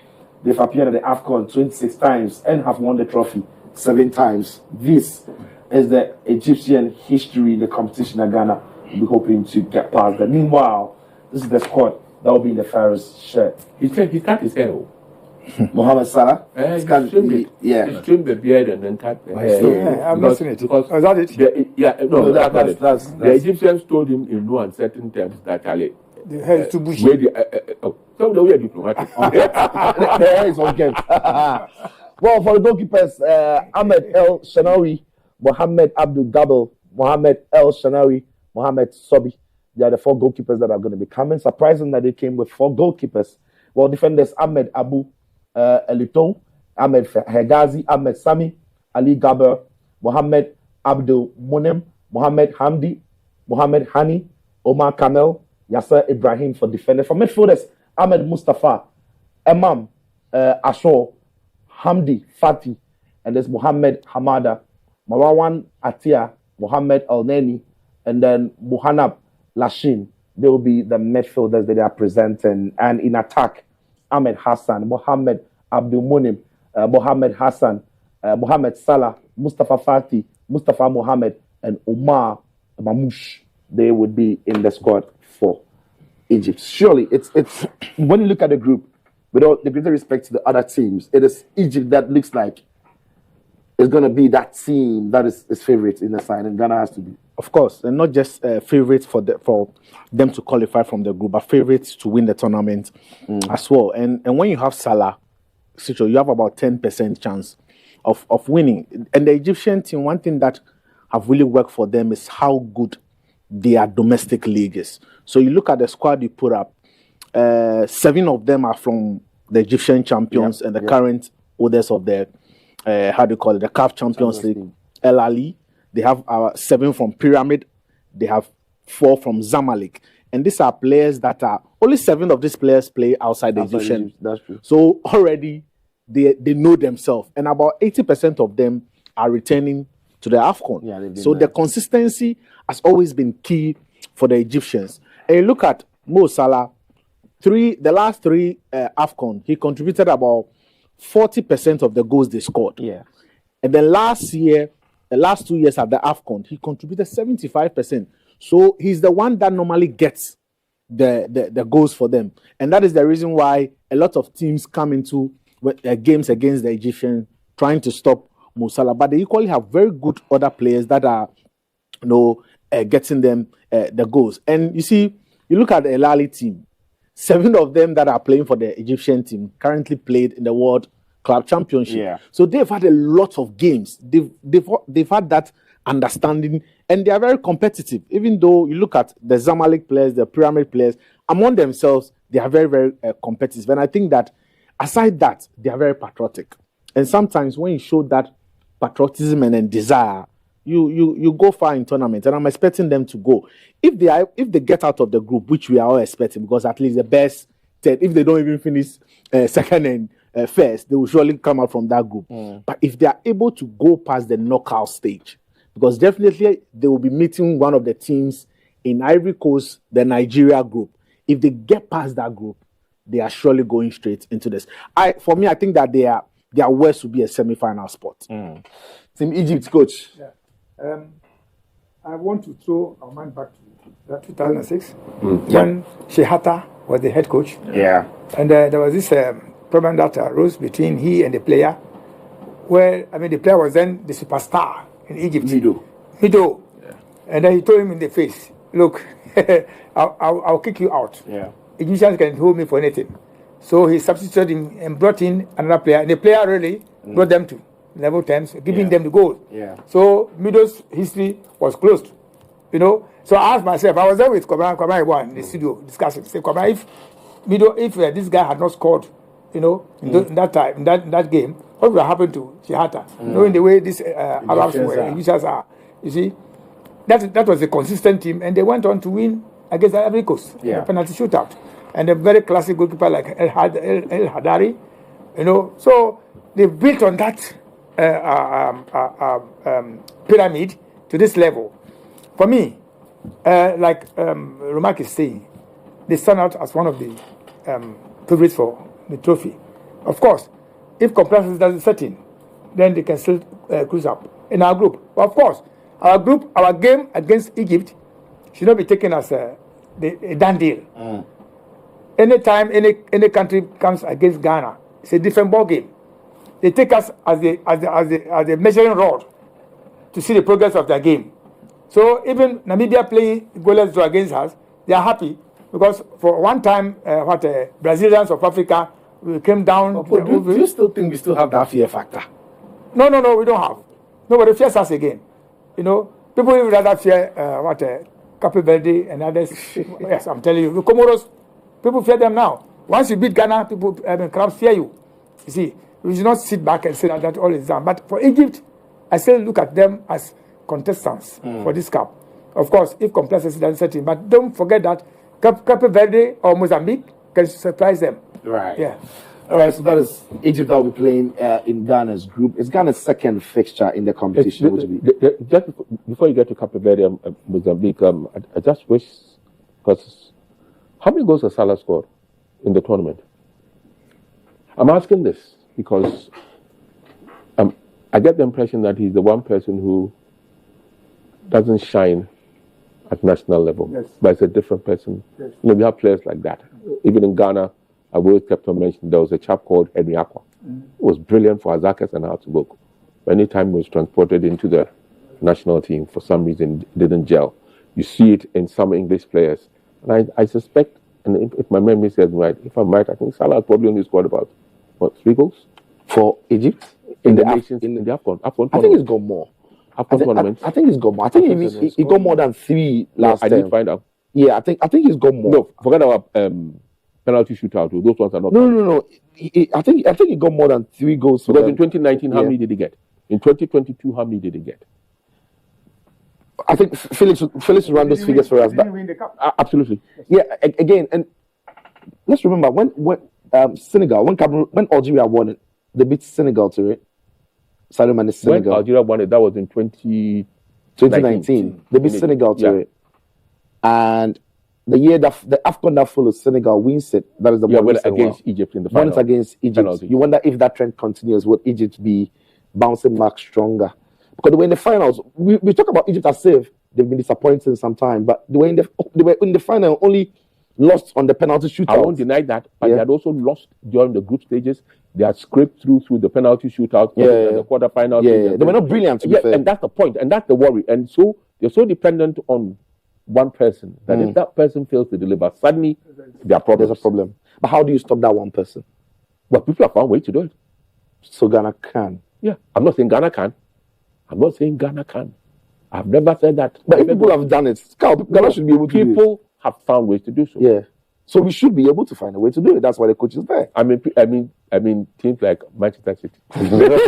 They've appeared at the AFCON 26 times and have won the trophy 7 times. This is the Egyptian history in the competition that Ghana will be hoping to get past. But meanwhile, this is the squad that will be in the Pharaohs' shirt. He cut his hair. Mohamed Salah? He trimmed the beard and then cut the hair. Yeah, I'm not seeing it. Is that it? That's the Egyptians told him in no uncertain terms that Ali. The hair is too bushy. So the way diplomatic. The hair is on game. Well, for the goalkeepers, Ahmed El Shanawi, Mohamed Abdul Gabel, Mohamed El Shanawi, Mohamed Sobi. They are the 4 goalkeepers that are going to be coming. Surprising that they came with 4 goalkeepers. Well, defenders Ahmed Abu Eliton, Ahmed Hegazi, Ahmed Sami, Ali Gaber, Mohamed Abdul Munim, Mohammed Hamdi, Mohammed Hani, Omar Kamel, Yasser Ibrahim for defenders. For midfielders, Ahmed Mustafa, Imam Ashor, Hamdi Fati, and there's Mohammed Hamada, Marwan Atia, Mohammed Al Neni, and then Muhanab Lashin. They will be the midfielders that they are presenting. And in attack, Ahmed Hassan, Mohammed Abdul Munim, Mohammed Hassan, Mohammed Salah, Mustafa Fati, Mustafa Mohammed, and Omar Mamouche. They would be in the squad for Egypt. Surely, it's when you look at the group, with all the greater respect to the other teams, it is Egypt that looks like it's going to be that team that is favorite in the side, and Ghana has to be. Of course, and not just favorites for them to qualify from the group, but favorites to win the tournament as well. And when you have Salah, you have about 10% chance of winning. And the Egyptian team, one thing that have really worked for them is how good their domestic league is. So you look at the squad you put up, 7 of them are from the Egyptian champions and the current holders of the the CAF Champions League, El Ali. They have 7 from Pyramid. They have 4 from Zamalek. And these are players that are only 7 of these players play outside the Egyptian. That's true. So already they know themselves, and about 80% of them are returning to the AFCON. Yeah, so the consistency has always been key for the Egyptians. And you look at Mo Salah, the last 3 AFCON, he contributed about 40% of the goals they scored. Yeah. And then the last 2 years at the AFCON, he contributed 75%. So he's the one that normally gets the goals for them. And that is the reason why a lot of teams come into games against the Egyptians trying to stop Mo Salah. But they equally have very good other players that are getting them the goals. And you see, you look at the El Ali team, 7 of them that are playing for the Egyptian team currently played in the World Club Championship. Yeah. So they've had a lot of games. They've had that understanding, and they are very competitive. Even though you look at the Zamalek players, the Pyramid players, among themselves, they are very, very competitive. And I think that aside that, they are very patriotic. And sometimes when you show that patriotism and desire, you go far in tournaments, and I'm expecting them to go. If they get out of the group, which we are all expecting, because at least the best 10, if they don't even finish second and first, they will surely come out from that group. But if they are able to go past the knockout stage, because definitely they will be meeting one of the teams in Ivory Coast, the Nigeria group. If they get past that group, they are surely going straight into this. For me, I think that their worst will be a semi-final spot. Team Egypt coach. Yeah. I want to throw our mind back to 2006 when Shehata was the head coach. Yeah. And there was this problem that arose between he and the player, where the player was then the superstar in Egypt. Mido. Yeah. And then he told him in the face, "Look, I'll kick you out. Yeah. Egyptians can hold me for anything." So he substituted him and brought in another player. And the player really brought them to level terms, giving them the goal. Yeah. So Mido's history was closed. So I asked myself, I was there with Kwame in the studio discussing. Say, Kwame, if this guy had not scored, in that time, in that game, what would have happened to Shehata? Knowing the way these Arabs were, Egyptians are. You see, that was a consistent team, and they went on to win against the Ivory Coast in the penalty shootout. And a very classic goalkeeper like El Hadari, So they built on that pyramid to this level. For me, like Romark is saying, they stand out as one of the favorites for the trophy. Of course, if compliance doesn't set in, then they can still cruise up in our group. But of course, our game against Egypt should not be taken as a done deal. Anytime any country comes against Ghana, it's a different ball game. They take us as a measuring rod to see the progress of their game. So even Namibia playing goalless draw against us, they are happy because for one time, Brazilians of Africa came down. Do you still think we still have that fear factor? No, we don't have. Nobody fears us again. People even rather fear Cape Verde and others. Yes, I'm telling you, the Comoros, people fear them now. Once you beat Ghana, crowds fear you. You see, we should not sit back and say that all is done. But for Egypt, I still look at them as contestants for this cup. Of course, if complacency doesn't set in, but don't forget that Cape Verde or Mozambique can surprise them. Right. Yeah. All right, so that is Egypt that will be playing in Ghana's group. It's Ghana's second fixture in the competition. Just before you get to Cape Verde and Mozambique, I just wish, because how many goals has Salah scored in the tournament? I'm asking this because I get the impression that he's the one person who doesn't shine at national level, but it's a different person. Yes. We have players like that. Even in Ghana, I've always kept on mentioning there was a chap called Henry Aqua. It was brilliant for Azakas and Outubok. But anytime he was transported into the national team, for some reason, it didn't gel. You see it in some English players. And I suspect, and if my memory serves me right, if I'm right, I think Salah probably only scored about, 3 goals? For Egypt? In the AFCON. I think he's got more. AFCON tournament. I think he's got more. I think he got more than 3 last time. I didn't find out. Yeah, I think he's got more. No, forget about penalty shootout. Those ones are not. No. I think he got more than 3 goals. Because in 2019, how many did he get? In 2022, how many did he get? I think Felix ran those figures for us. Didn't win the cup. Absolutely. Yeah, again, and let's remember when Senegal, when Algeria won it, they beat Senegal to it. Sadio Mane Senegal. When Algeria won it, that was in 2019. They beat Senegal to it. And the year that the AFCON that follows, Senegal wins it. That is the one against Egypt in the final. Won it against Egypt. Penalty. You wonder if that trend continues, will Egypt be bouncing back stronger? Because they were in the finals. We talk about Egypt as safe. They've been disappointing some but they were in the final, only lost on the penalty shootout. I won't deny that, but they had also lost during the group stages. They had scraped through the penalty shootout, the quarterfinal. Yeah, they were not brilliant, to be fair. And that's the point, and that's the worry. And so they're so dependent on one person that if that person fails to deliver, suddenly there are problems. There's a problem. But how do you stop that one person? Well, people have found ways to do it. So Ghana can. Yeah, I'm not saying Ghana can. I've never said that. But if people have done it, Ghana should be able to do it. People have found ways to do so. Yeah. So we should be able to find a way to do it. That's why the coach is there. I mean, teams like Manchester City. The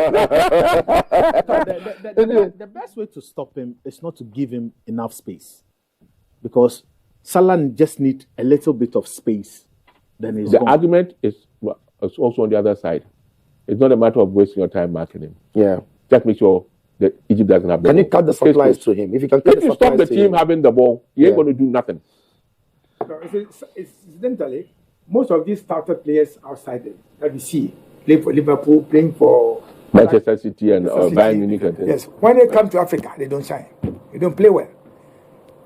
best way to stop him is not to give him enough space, because Salah just needs a little bit of space. Then he's gone. Argument is also on the other side. It's not a matter of wasting your time marking him. Yeah. Just make sure that Egypt doesn't have the ball. Can you cut the supplies to him? If you stop the team having the ball, he ain't going to do nothing. No, incidentally, most of these started players outside that we see play for Liverpool, playing for Manchester City and Bayern Munich. Yes, when they come to Africa, they don't shine. They don't play well.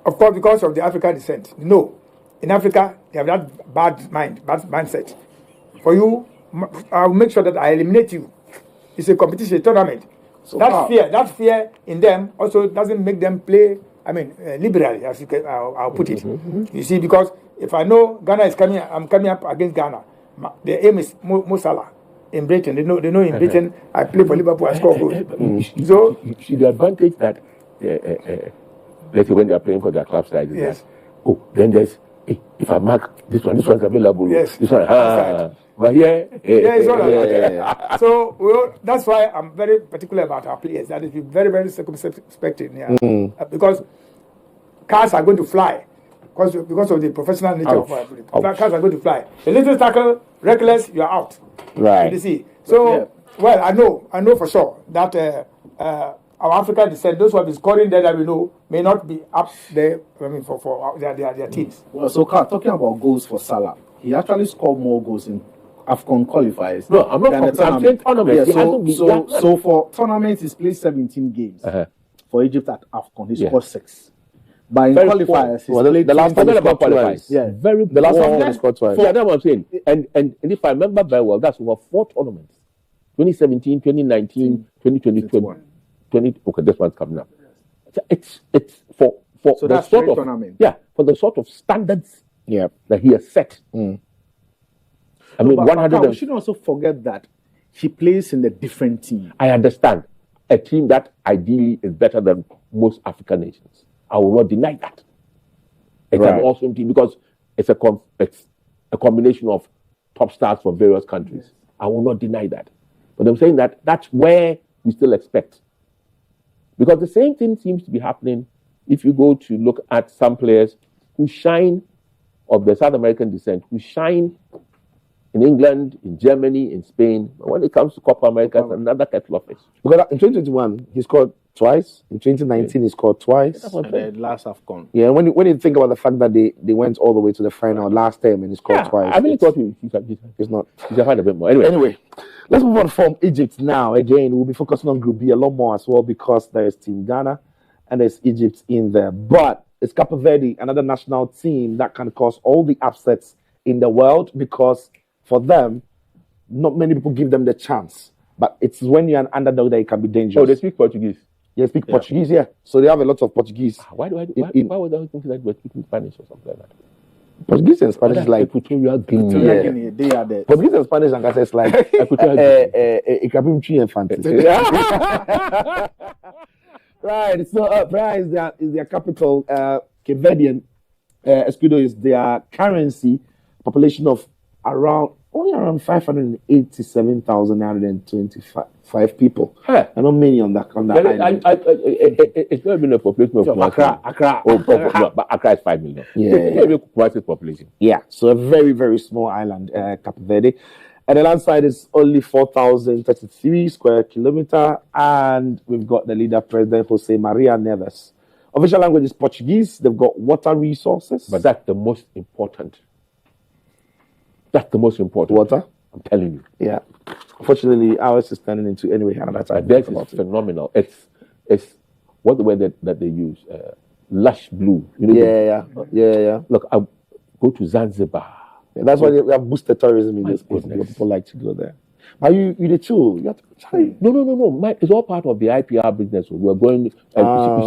Of course, because of the African descent. No, in Africa they have that bad mindset. For you, I'll make sure that I eliminate you. It's a competition, a tournament. So that fear in them also doesn't make them play. Liberally, as you can, I'll put it. You see, because if I know Ghana is coming, I'm coming up against Ghana. The aim is Mo Salah in Britain. They know in Britain I play for Liverpool, I score goals. So you see the advantage that let's say when they are playing for their club side. Yes. Then there's if I mark this one's available. Yes. This one. But it's all about So that's why I'm very particular about our players. That is very, very circumspect. Because cars are going to fly because of the professional nature of cars are going to fly. A little tackle, reckless, you are out. Right. You see. So well, I know for sure that our African descent, those who have been scoring there that we know may not be up there. For their teams. Well, so talking about goals for Salah, he actually scored more goals in AFCON qualifiers. No, I'm not I'm saying tournament. Yeah, so for tournaments, he's played 17 games. For Egypt at AFCON, he scored 6. But in qualifiers, he's played the last time he scored twice. Yeah, the last time he scored twice. Yeah, that's what I'm saying. And if I remember very well, that's over 4 tournaments: 2017, 2019, 2020. Okay, this one's coming up. It's for so the that's sort of tournament. Yeah, for the sort of standards that he has set. I mean, 100. We shouldn't also forget that he plays in a different team. I understand. A team that ideally is better than most African nations. I will not deny that. It's an awesome team because it's a combination of top stars from various countries. Yes. I will not deny that. But I'm saying that that's where we still expect Because the same thing seems to be happening if you go to look at some players who shine of the South American descent, who shine in England, in Germany, in Spain. But when it comes to Copa America, it's another kettle of fish. Because in 2021, he scored twice. In 2019, he scored twice. And the last AFCON. Yeah, when you think about the fact that they went all the way to the final last time and he scored twice. I really thought he's not. He's had a bit more. Anyway, let's move on from Egypt now. Again, we'll be focusing on Group B a lot more as well because there is Team Ghana and there's Egypt in there. But it's Cape Verde, another national team that can cause all the upsets in the world because for them, not many people give them the chance. But it's when you're an underdog that it can be dangerous. Oh, they speak Portuguese. They speak Portuguese, yeah. So they have a lot of Portuguese. Why would I think that we're speaking Spanish or something like that? Portuguese and Spanish is like Equatorial Guinea. They are the Portuguese and Spanish and it's like right. So Praia is their capital. Cape Verdean escudo is their currency. Population of only around 587,925 people. Huh. And not many on that island. It's not even a population of Accra. But Accra is 5 million. Yeah. Quite population. Yeah, so a very, very small island, Cape Verde. And the land side is only 4,033 square kilometer. And we've got the leader, President Jose Maria Neves. Official language is Portuguese. They've got water resources. But that's the most important. That's the most important. Water? I'm telling you. Yeah. Unfortunately, ours is turning into anyway. Another time. Theirs is phenomenal. It's what the word that they use, lush blue. You know. Yeah. Look, I go to Zanzibar. Yeah, that's why we have boosted tourism in this place. People like to go there. But you the too. You have to try. No. It's all part of the IPR business. We're going. You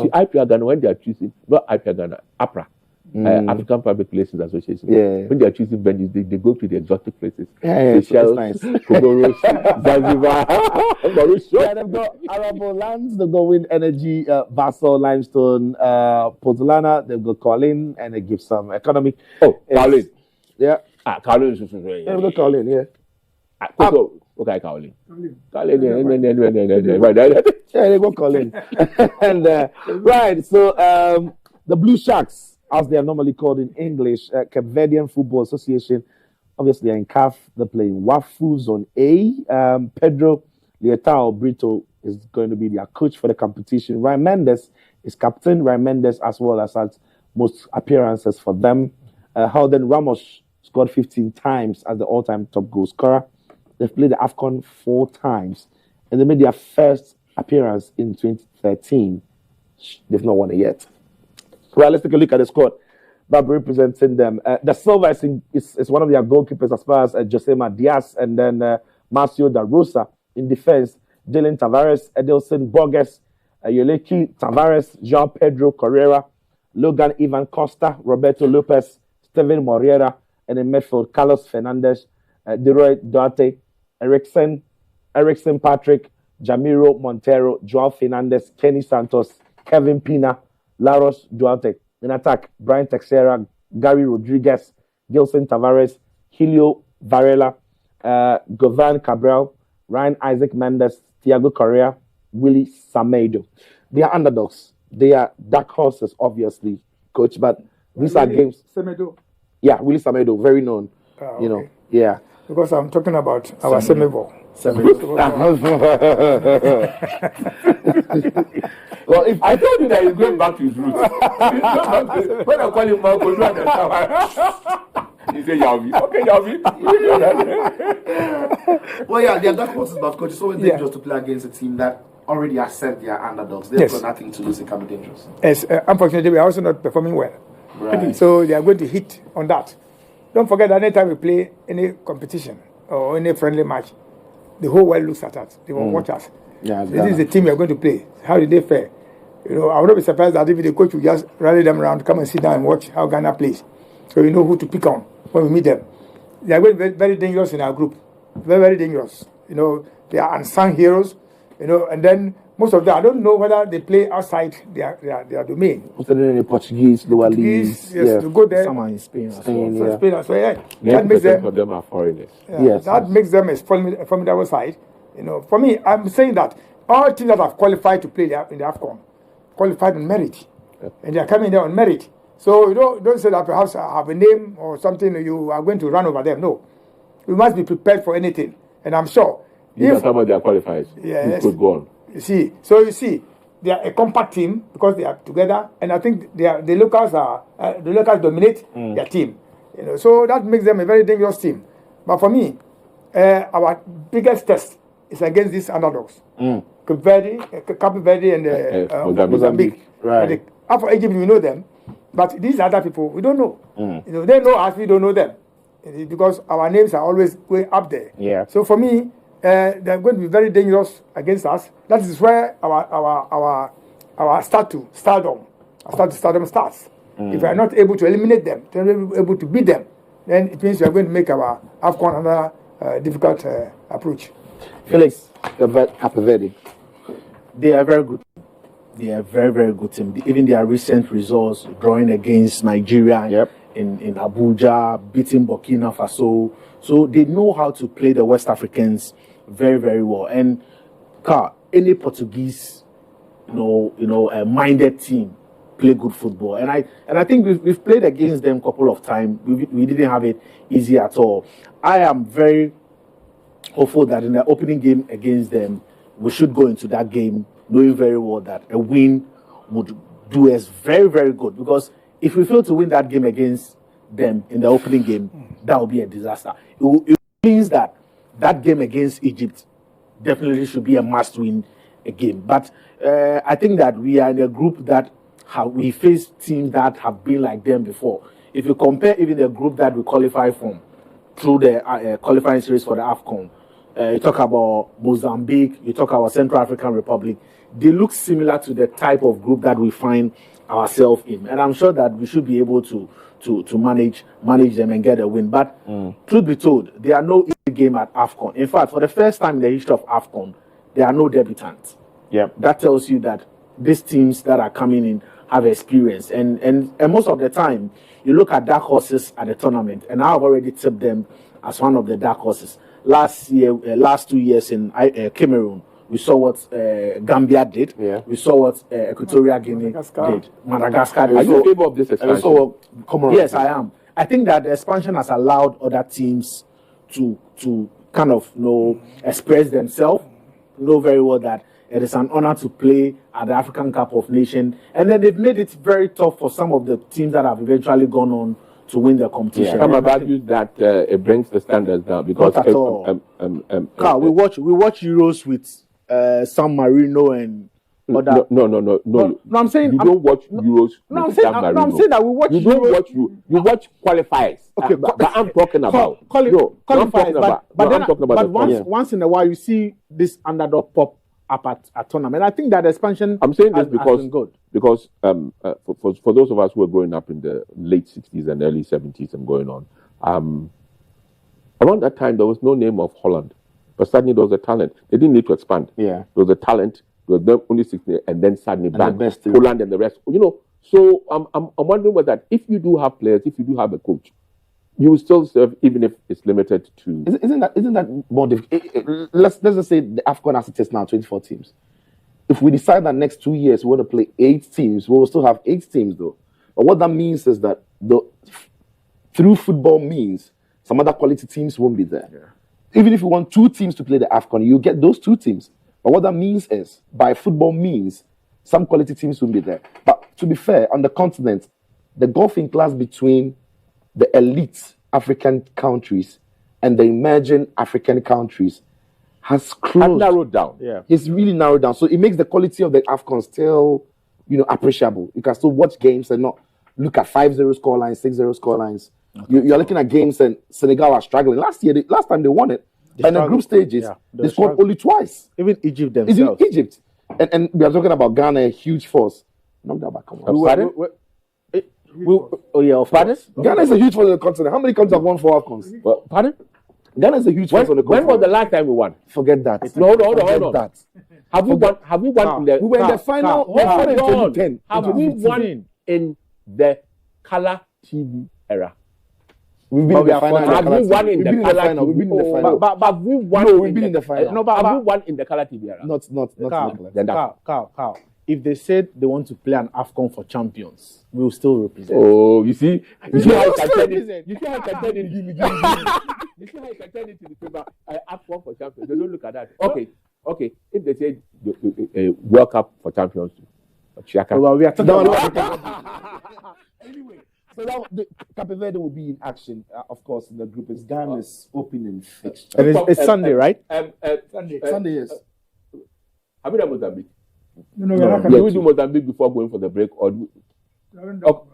see, IPR Ghana when they are choosing, not IPR Ghana, APRA. African Public Relations Association. Yeah. When they are choosing venues, they go to the exotic places. Seychelles, nice. Comoros, Zanzibar, Mauritius. Yeah, they've got arable lands, they've got wind energy, basalt, limestone, Pozolana, they've got Colin, and they give some economy. Oh, Colin. Yeah. Colin is Yeah, we've got Colin, yeah. Okay, Colin. Yeah, they got Colin. And right, so the Blue Sharks, as they are normally called in English, Cape Verdean Football Association, obviously in CAF, they're playing WAFU Zone A. Pedro Leitao Brito is going to be their coach for the competition. Ryan Mendes is captain. Ryan Mendes as well as had most appearances for them. Halden Ramos scored 15 times as the all-time top goal scorer. They've played the AFCON 4 times, and they made their first appearance in 2013. They've not won it yet. Well, let's take a look at the squad that representing them. The Silva is one of their goalkeepers as far as Josema Diaz, and then Marcio da Rosa in defense. Dylan Tavares, Edelson Borges, Yoleki Tavares, João Pedro Correa, Logan Ivan Costa, Roberto Lopez, Steven Moreira, and in midfield, Carlos Fernandez, Deroy Duarte, Erickson Patrick, Jamiro Montero, João Fernandez, Kenny Santos, Kevin Pina, Laros Duarte. In attack, Brian Texera, Gary Rodriguez, Gilson Tavares, Helio Varela, Govan Cabral, Ryan Isaac Mendes, Thiago Correa, Willie Samedo. They are underdogs. They are dark horses, obviously, coach, but these are games. Semedo. Yeah, Willie Samedo, very known. You know, yeah. Because I'm talking about our Semedo. Well, if I told you that he's going back to his roots. When I call him Marco, he said Yavi. Okay, Yavi. well, yeah, they're dark horses, but coach, it's always dangerous to play against a team that already accept their underdogs. They've got nothing to lose. It can be dangerous. Yes, unfortunately, we are also not performing well. Right. So they are going to hit on that. Don't forget that anytime we play any competition or any friendly match, the whole world looks at us. They will watch us. Yeah, this is the team we are going to play. How did they fare? You know, I would not be surprised that if the coach will just rally them around, come and sit down and watch how Ghana plays. So you know who to pick on when we meet them. They are going to be very, very dangerous in our group. Very, very dangerous. You know, they are unsung heroes. You know, and then most of them, I don't know whether they play outside their domain. Also, in Portuguese, lower leagues. Yes, to go there. Some are in Spain. Spain, so yeah. That makes of them are foreigners. That makes them a formidable side. You know, for me, I'm saying that all teams that have qualified to play in the AFCON qualified on merit, and they are coming there on merit. So you don't say that perhaps I have a name or something you are going to run over them. No, you must be prepared for anything, and I'm sure. If some of their qualifiers, yes, could go on. You see, they are a compact team because they are together, and I think the locals dominate their team. So that makes them a very dangerous team. But for me, our biggest test is against these underdogs. Cape Verde and Mozambique. Right. After Egypt, we know them, but these other people, we don't know. They know us, we don't know them, because our names are always going up there. Yeah. So for me, they're going to be very dangerous against us. That is where our stardom starts. If we are not able to eliminate them, to be able to beat them, then it means we are going to make our AFCON another difficult approach. Felix, Cape Verde. They are very good. They are very, very good team. Even their recent results, drawing against Nigeria in Abuja, beating Burkina Faso. So they know how to play the West Africans very, very well. And any Portuguese, minded team play good football. And I think we've played against them a couple of times. We didn't have it easy at all. I am very hopeful that in the opening game against them, we should go into that game knowing very well that a win would do us very, very good. Because if we fail to win that game against them in the opening game, that will be a disaster. It means that game against Egypt definitely should be a must-win game. But I think that we are in a group that we face teams that have been like them before. If you compare even the group that we qualify from through the qualifying series for the AFCON, you talk about Mozambique, you talk about Central African Republic, they look similar to the type of group that we find ourselves in. And I'm sure that we should be able to manage them and get a win. But truth be told, there are no easy game at AFCON. In fact, for the first time in the history of AFCON, there are no debutants. That tells you that these teams that are coming in have experience. And most of the time, you look at dark horses at the tournament, and I've already tipped them as one of the dark horses. Last 2 years in Cameroon, we saw what Gambia did. We saw what Equatorial Guinea did. Madagascar did. Are you in favor of this expansion? Yes, I am. I think that the expansion has allowed other teams to kind of express themselves, know very well that it is an honor to play at the African Cup of Nations. And then they've made it very tough for some of the teams that have eventually gone on to win the competition. Some have argued that it brings the standards down because not at all. We watch Euros with San Marino and other. No. I'm saying you don't watch Euros. I'm saying that we watch. You don't watch you watch qualifiers. Okay, but I'm talking about qualifiers. But once in a while you see this underdog pop up at tournament. I think that expansion. I'm saying this because for those of us who were growing up in the late 60s and early 70s and going on, around that time there was no name of Holland, but suddenly there was a talent. They didn't need to expand. There was a talent. There was only 60, and then suddenly back best Poland and the rest. So I'm wondering whether if you do have players, if you do have a coach, you will still serve even if it's limited to. Isn't that more difficult? Let's just say the AFCON as it is now, 24 teams. If we decide that next 2 years we want to play 8 teams, we will still have 8 teams though. But what that means is that through football means some other quality teams won't be there. Even if you want 2 teams to play the AFCON, you get those 2 teams. But what that means is, by football means, some quality teams won't be there. But to be fair, on the continent, the golfing class between the elite African countries and the emerging African countries has closed. Narrowed down. It's really narrowed down. So it makes the quality of the AFCON still, appreciable. You can still watch games and not look at 5-0 scorelines, 6-0 scorelines. You're looking at games and Senegal are struggling. Last time they won it. And the group stages, they scored only twice. Even Egypt themselves. Egypt. And we are talking about Ghana, a huge force. Knock that back. Come on. Pardon? Ghana is a huge force on the continent. How many countries have won 4 AFCONs? Well, pardon? Ghana is a huge force on the continent. When was the last time we won? Forget that. No, hold on. Have we won? We were in the final. Hold on. 2010. Have we won in the color TV era? We've been But in we the are final. fortunate. Have we won in We've the been in the color final. We've been in the TV? final. But have we won? No, we've been in the final. No, but Have we won in the color TV era? Not Nicholas. Then that's Carl. If they said they want to play an AFCON for champions, we will still represent. Oh, you see how you Still can turn it. represent. You see how you can turn it. You see how you can turn it to the paper. AFCON for champions. They don't look at that. Okay. If they say World Cup for champions, Chiaka. Well, we are talking No, about Anyway, so now the Cape Verde will be in action, of course, in the group. It's Ghana's opening fixture. and it's Sunday, right? Sunday, yes. Have we done Mozambique? No, No, we're not yeah. coming. Do we do Mozambique before going for the break, or We haven't done Oh.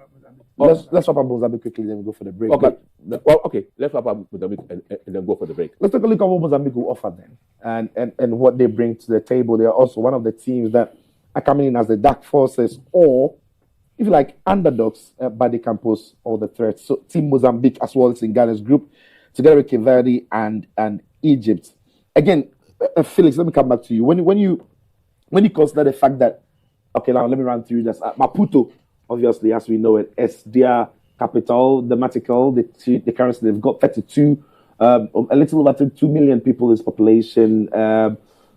Mozambique. Let's wrap up Mozambique quickly, then we go for the break. okay? But Well, okay. Let's wrap up Mozambique and then go for the break. let's take a look at what Mozambique will offer then, and what they bring to the table. They are also one of the teams that are coming in as the dark forces, or if you like, underdogs, but they can pose all the threats. So Team Mozambique as well is in Ghana's group, together with Cape Verde and Egypt. Again, Felix, let me come back to you. When you consider the fact that, okay, now let me run through this. Maputo, obviously, as we know it, is their capital, the currency. They've got 32, a little over 2 million people is population.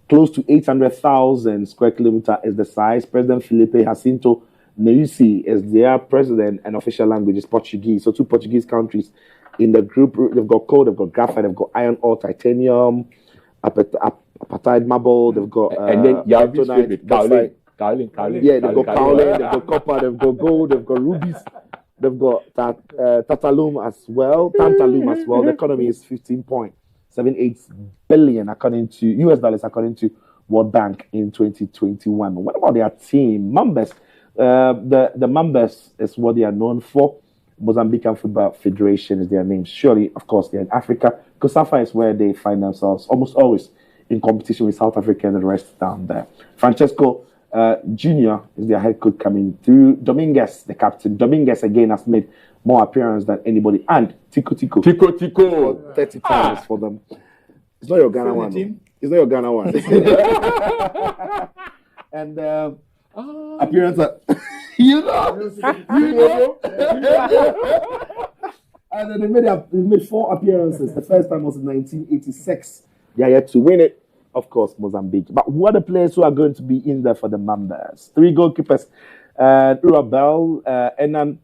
Close to 800,000 square kilometer is the size. President Felipe Jacinto Neusi is their president, and official language is Portuguese. So 2 Portuguese countries in the group. They've got coal, they've got graphite, they've got iron ore, titanium, apartheid marble. They've got And then Yavi's bentonite, favorite, calcite. Kaolin. Yeah, they've got kaolin, they've got copper, they've got gold, they've got rubies, they've got tantalum as well. The economy is 15.78 billion according to US dollars, according to World Bank in 2021. What about their team? Mambas. The Mambas is what they are known for. Mozambican Football Federation is their name. Surely, of course, they're in Africa. COSAFA is where they find themselves almost always in competition with South Africa and the rest down there. Francesco Jr. is their head coach coming through. Dominguez, the captain. Dominguez again has made more appearances than anybody. And Tico. Tico. 30 times for them. It's not your Ghana one. team? It's not your Ghana one. And appearance at, you know. And then they made 4 appearances. The first time was in 1986. They are yet to win it. Of course, Mozambique. But who are the players who are going to be in there for the Mambas? 3 goalkeepers. Urabel, Enan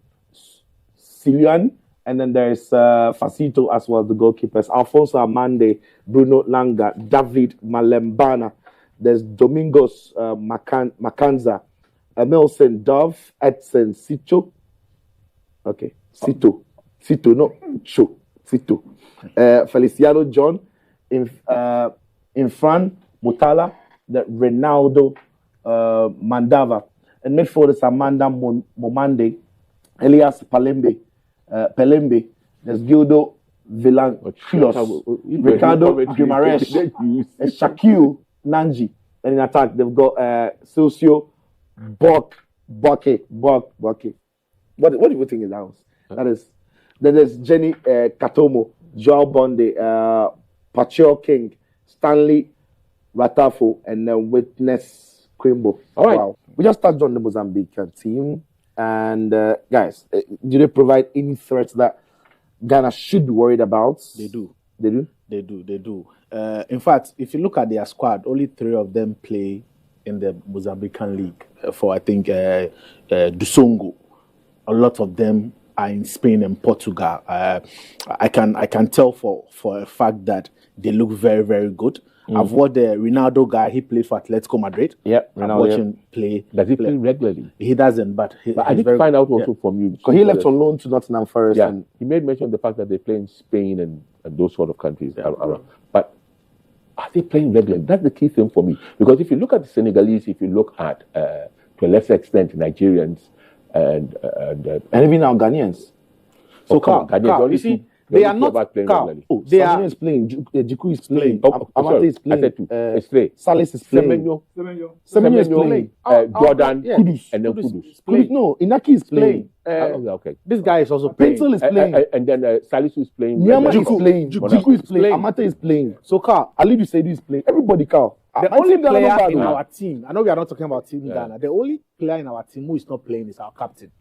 Silian, and then there's Facito as well, the goalkeepers. Alfonso Amande, Bruno Langa, David Malembana. There's Domingos Macanza, Emilson Dove, Edson Sito. Okay, Sito, no, Sito. Feliciano John, Infran Mutala, the Ronaldo Mandava. And midfielders Amanda Momande, Elias Pelembe. There's Gildo Villancilos, Ricardo Guimaraes, and Shaquille Nanji. And in attack, they've got Socio Bake. What do you think is that was? Then there's Jenny Katomo, Joao Bonde, Pacheo King, Stanley Ratafo, and then Witness Quimbo. All right. Wow. We just touched on the Mozambican team. And guys, do they provide any threats that Ghana should be worried about? They do. They do? They do. In fact, if you look at their squad, only 3 of them play in the Mozambican league. For I think Dusongo, a lot of them are in Spain and Portugal. I can tell for a fact that they look very, very good. I've watched the Ronaldo guy. He plays for Atletico Madrid. Yep, I've Ronaldo, watched him play. Does he play regularly? He doesn't, but But I did find out also from you. Because he left on loan to Nottingham Forest. Yeah, And he made mention of the fact that they play in Spain and those sort of countries around. But are they playing regularly? That's the key thing for me. Because if you look at the Senegalese, if you look at, to a lesser extent, Nigerians and even our Ghanaians. So, Ghanaians, Carl, only you see, two- they are only two not. about playing Carl, regularly. they are. Samuel is playing. Jiku is playing. Oh, Amate sorry, is I playing. said two. It's three. Salis is playing. Semenyo, Semenyo is playing. Jordan, yeah. Kudus. and then Kudus Kudus. is playing. No, Inaki is playing. Okay. This guy is also playing. Pencil is playing. And then Salisu is playing. Nyama is Juku. playing. Jiku is playing. Amate is playing. So, Carl, Ali Seidu is playing. Everybody, Carl. the My only team, they are not player bad, in though. our team, I know we are not talking about Team Ghana, the only player in our team who is not playing is our captain,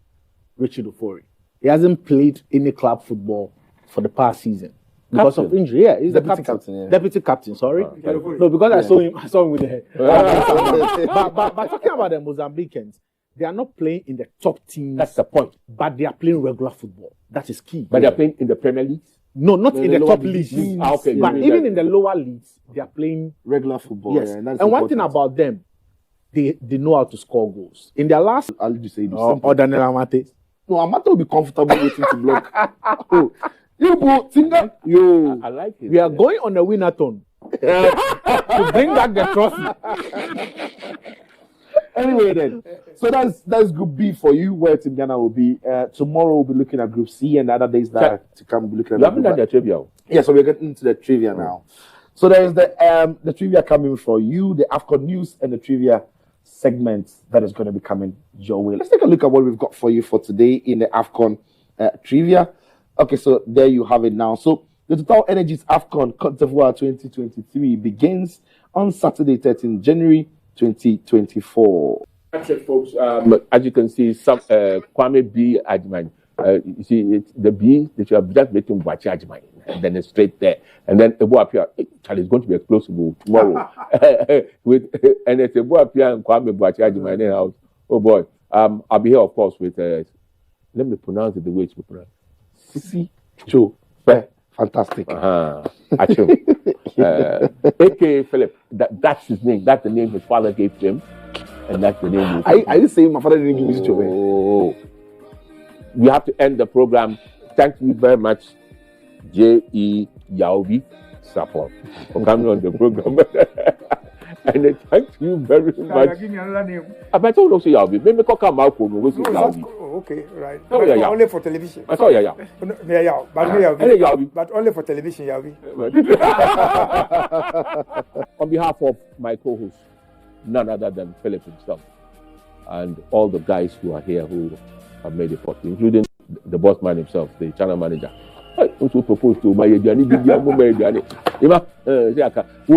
Richard Ofori. He hasn't played any club football for the past season because of injury. Yeah, he's Deputy the captain, yeah. Deputy captain. Sorry, Okay. no, because I saw him with the head. But talking about the Mozambicans, they are not playing in the top teams. That's the point. But they are playing regular football. That is key. But they're playing in the Premier League. No, not in the lower top leagues. Okay, But even in the lower leagues, they are playing. Regular football. Yes. Yeah, And one thing about them, they know how to score goals. In their last I'll just say this. or Daniel Amate. No, Amata will be comfortable waiting to block. Oh, you go, Tinga. Yo. I like it. We are going on a winner-thon to bring back the trophy. Anyway, then. So that's Group B for you, where Team Ghana will be. Tomorrow we'll be looking at Group C, and the other days that are to come we'll be looking at. You haven't done the trivia. Yeah, so we're getting into the trivia now. So there's the trivia coming for you, the AFCON news, and the trivia segment that is going to be coming your way. Let's take a look at what we've got for you for today in the AFCON trivia. Okay, so there you have it now. So the Total Energies AFCON Cote d'Ivoire 2023 begins on Saturday, 13 January 2024. That's it, folks. As you can see, some Kwame B. Ajman. You see, it's the B that you have just written Wachi Ajman, and then it's straight there. And then Ebo Apia, Charlie is going to be explosive tomorrow. And it's Ebo Apia and Kwame Wachi Ajman in the house. Oh boy. I'll be here, of course, with, let me pronounce it the way it's pronounced. Sisi Cho. Fantastic. Achim. A.K.A. Philip. That's his name. That's the name his father gave to him. And that's the name. Are you saying my father didn't give you Cho? Oh. We have to end the program. Thank you very much, J.E. Yaobi Sapor, for coming on the program. And thank you very much. Give me another name. I bet you don't say Yaobi. Maybe come out for me. Okay, right. Oh, But yeah. only for television. I saw yeah. But only for television, Yavi. On behalf of my co-host, none other than Philip himself, and all the guys who are here who have made it possible, including the boss man himself, the channel manager. I also propose to my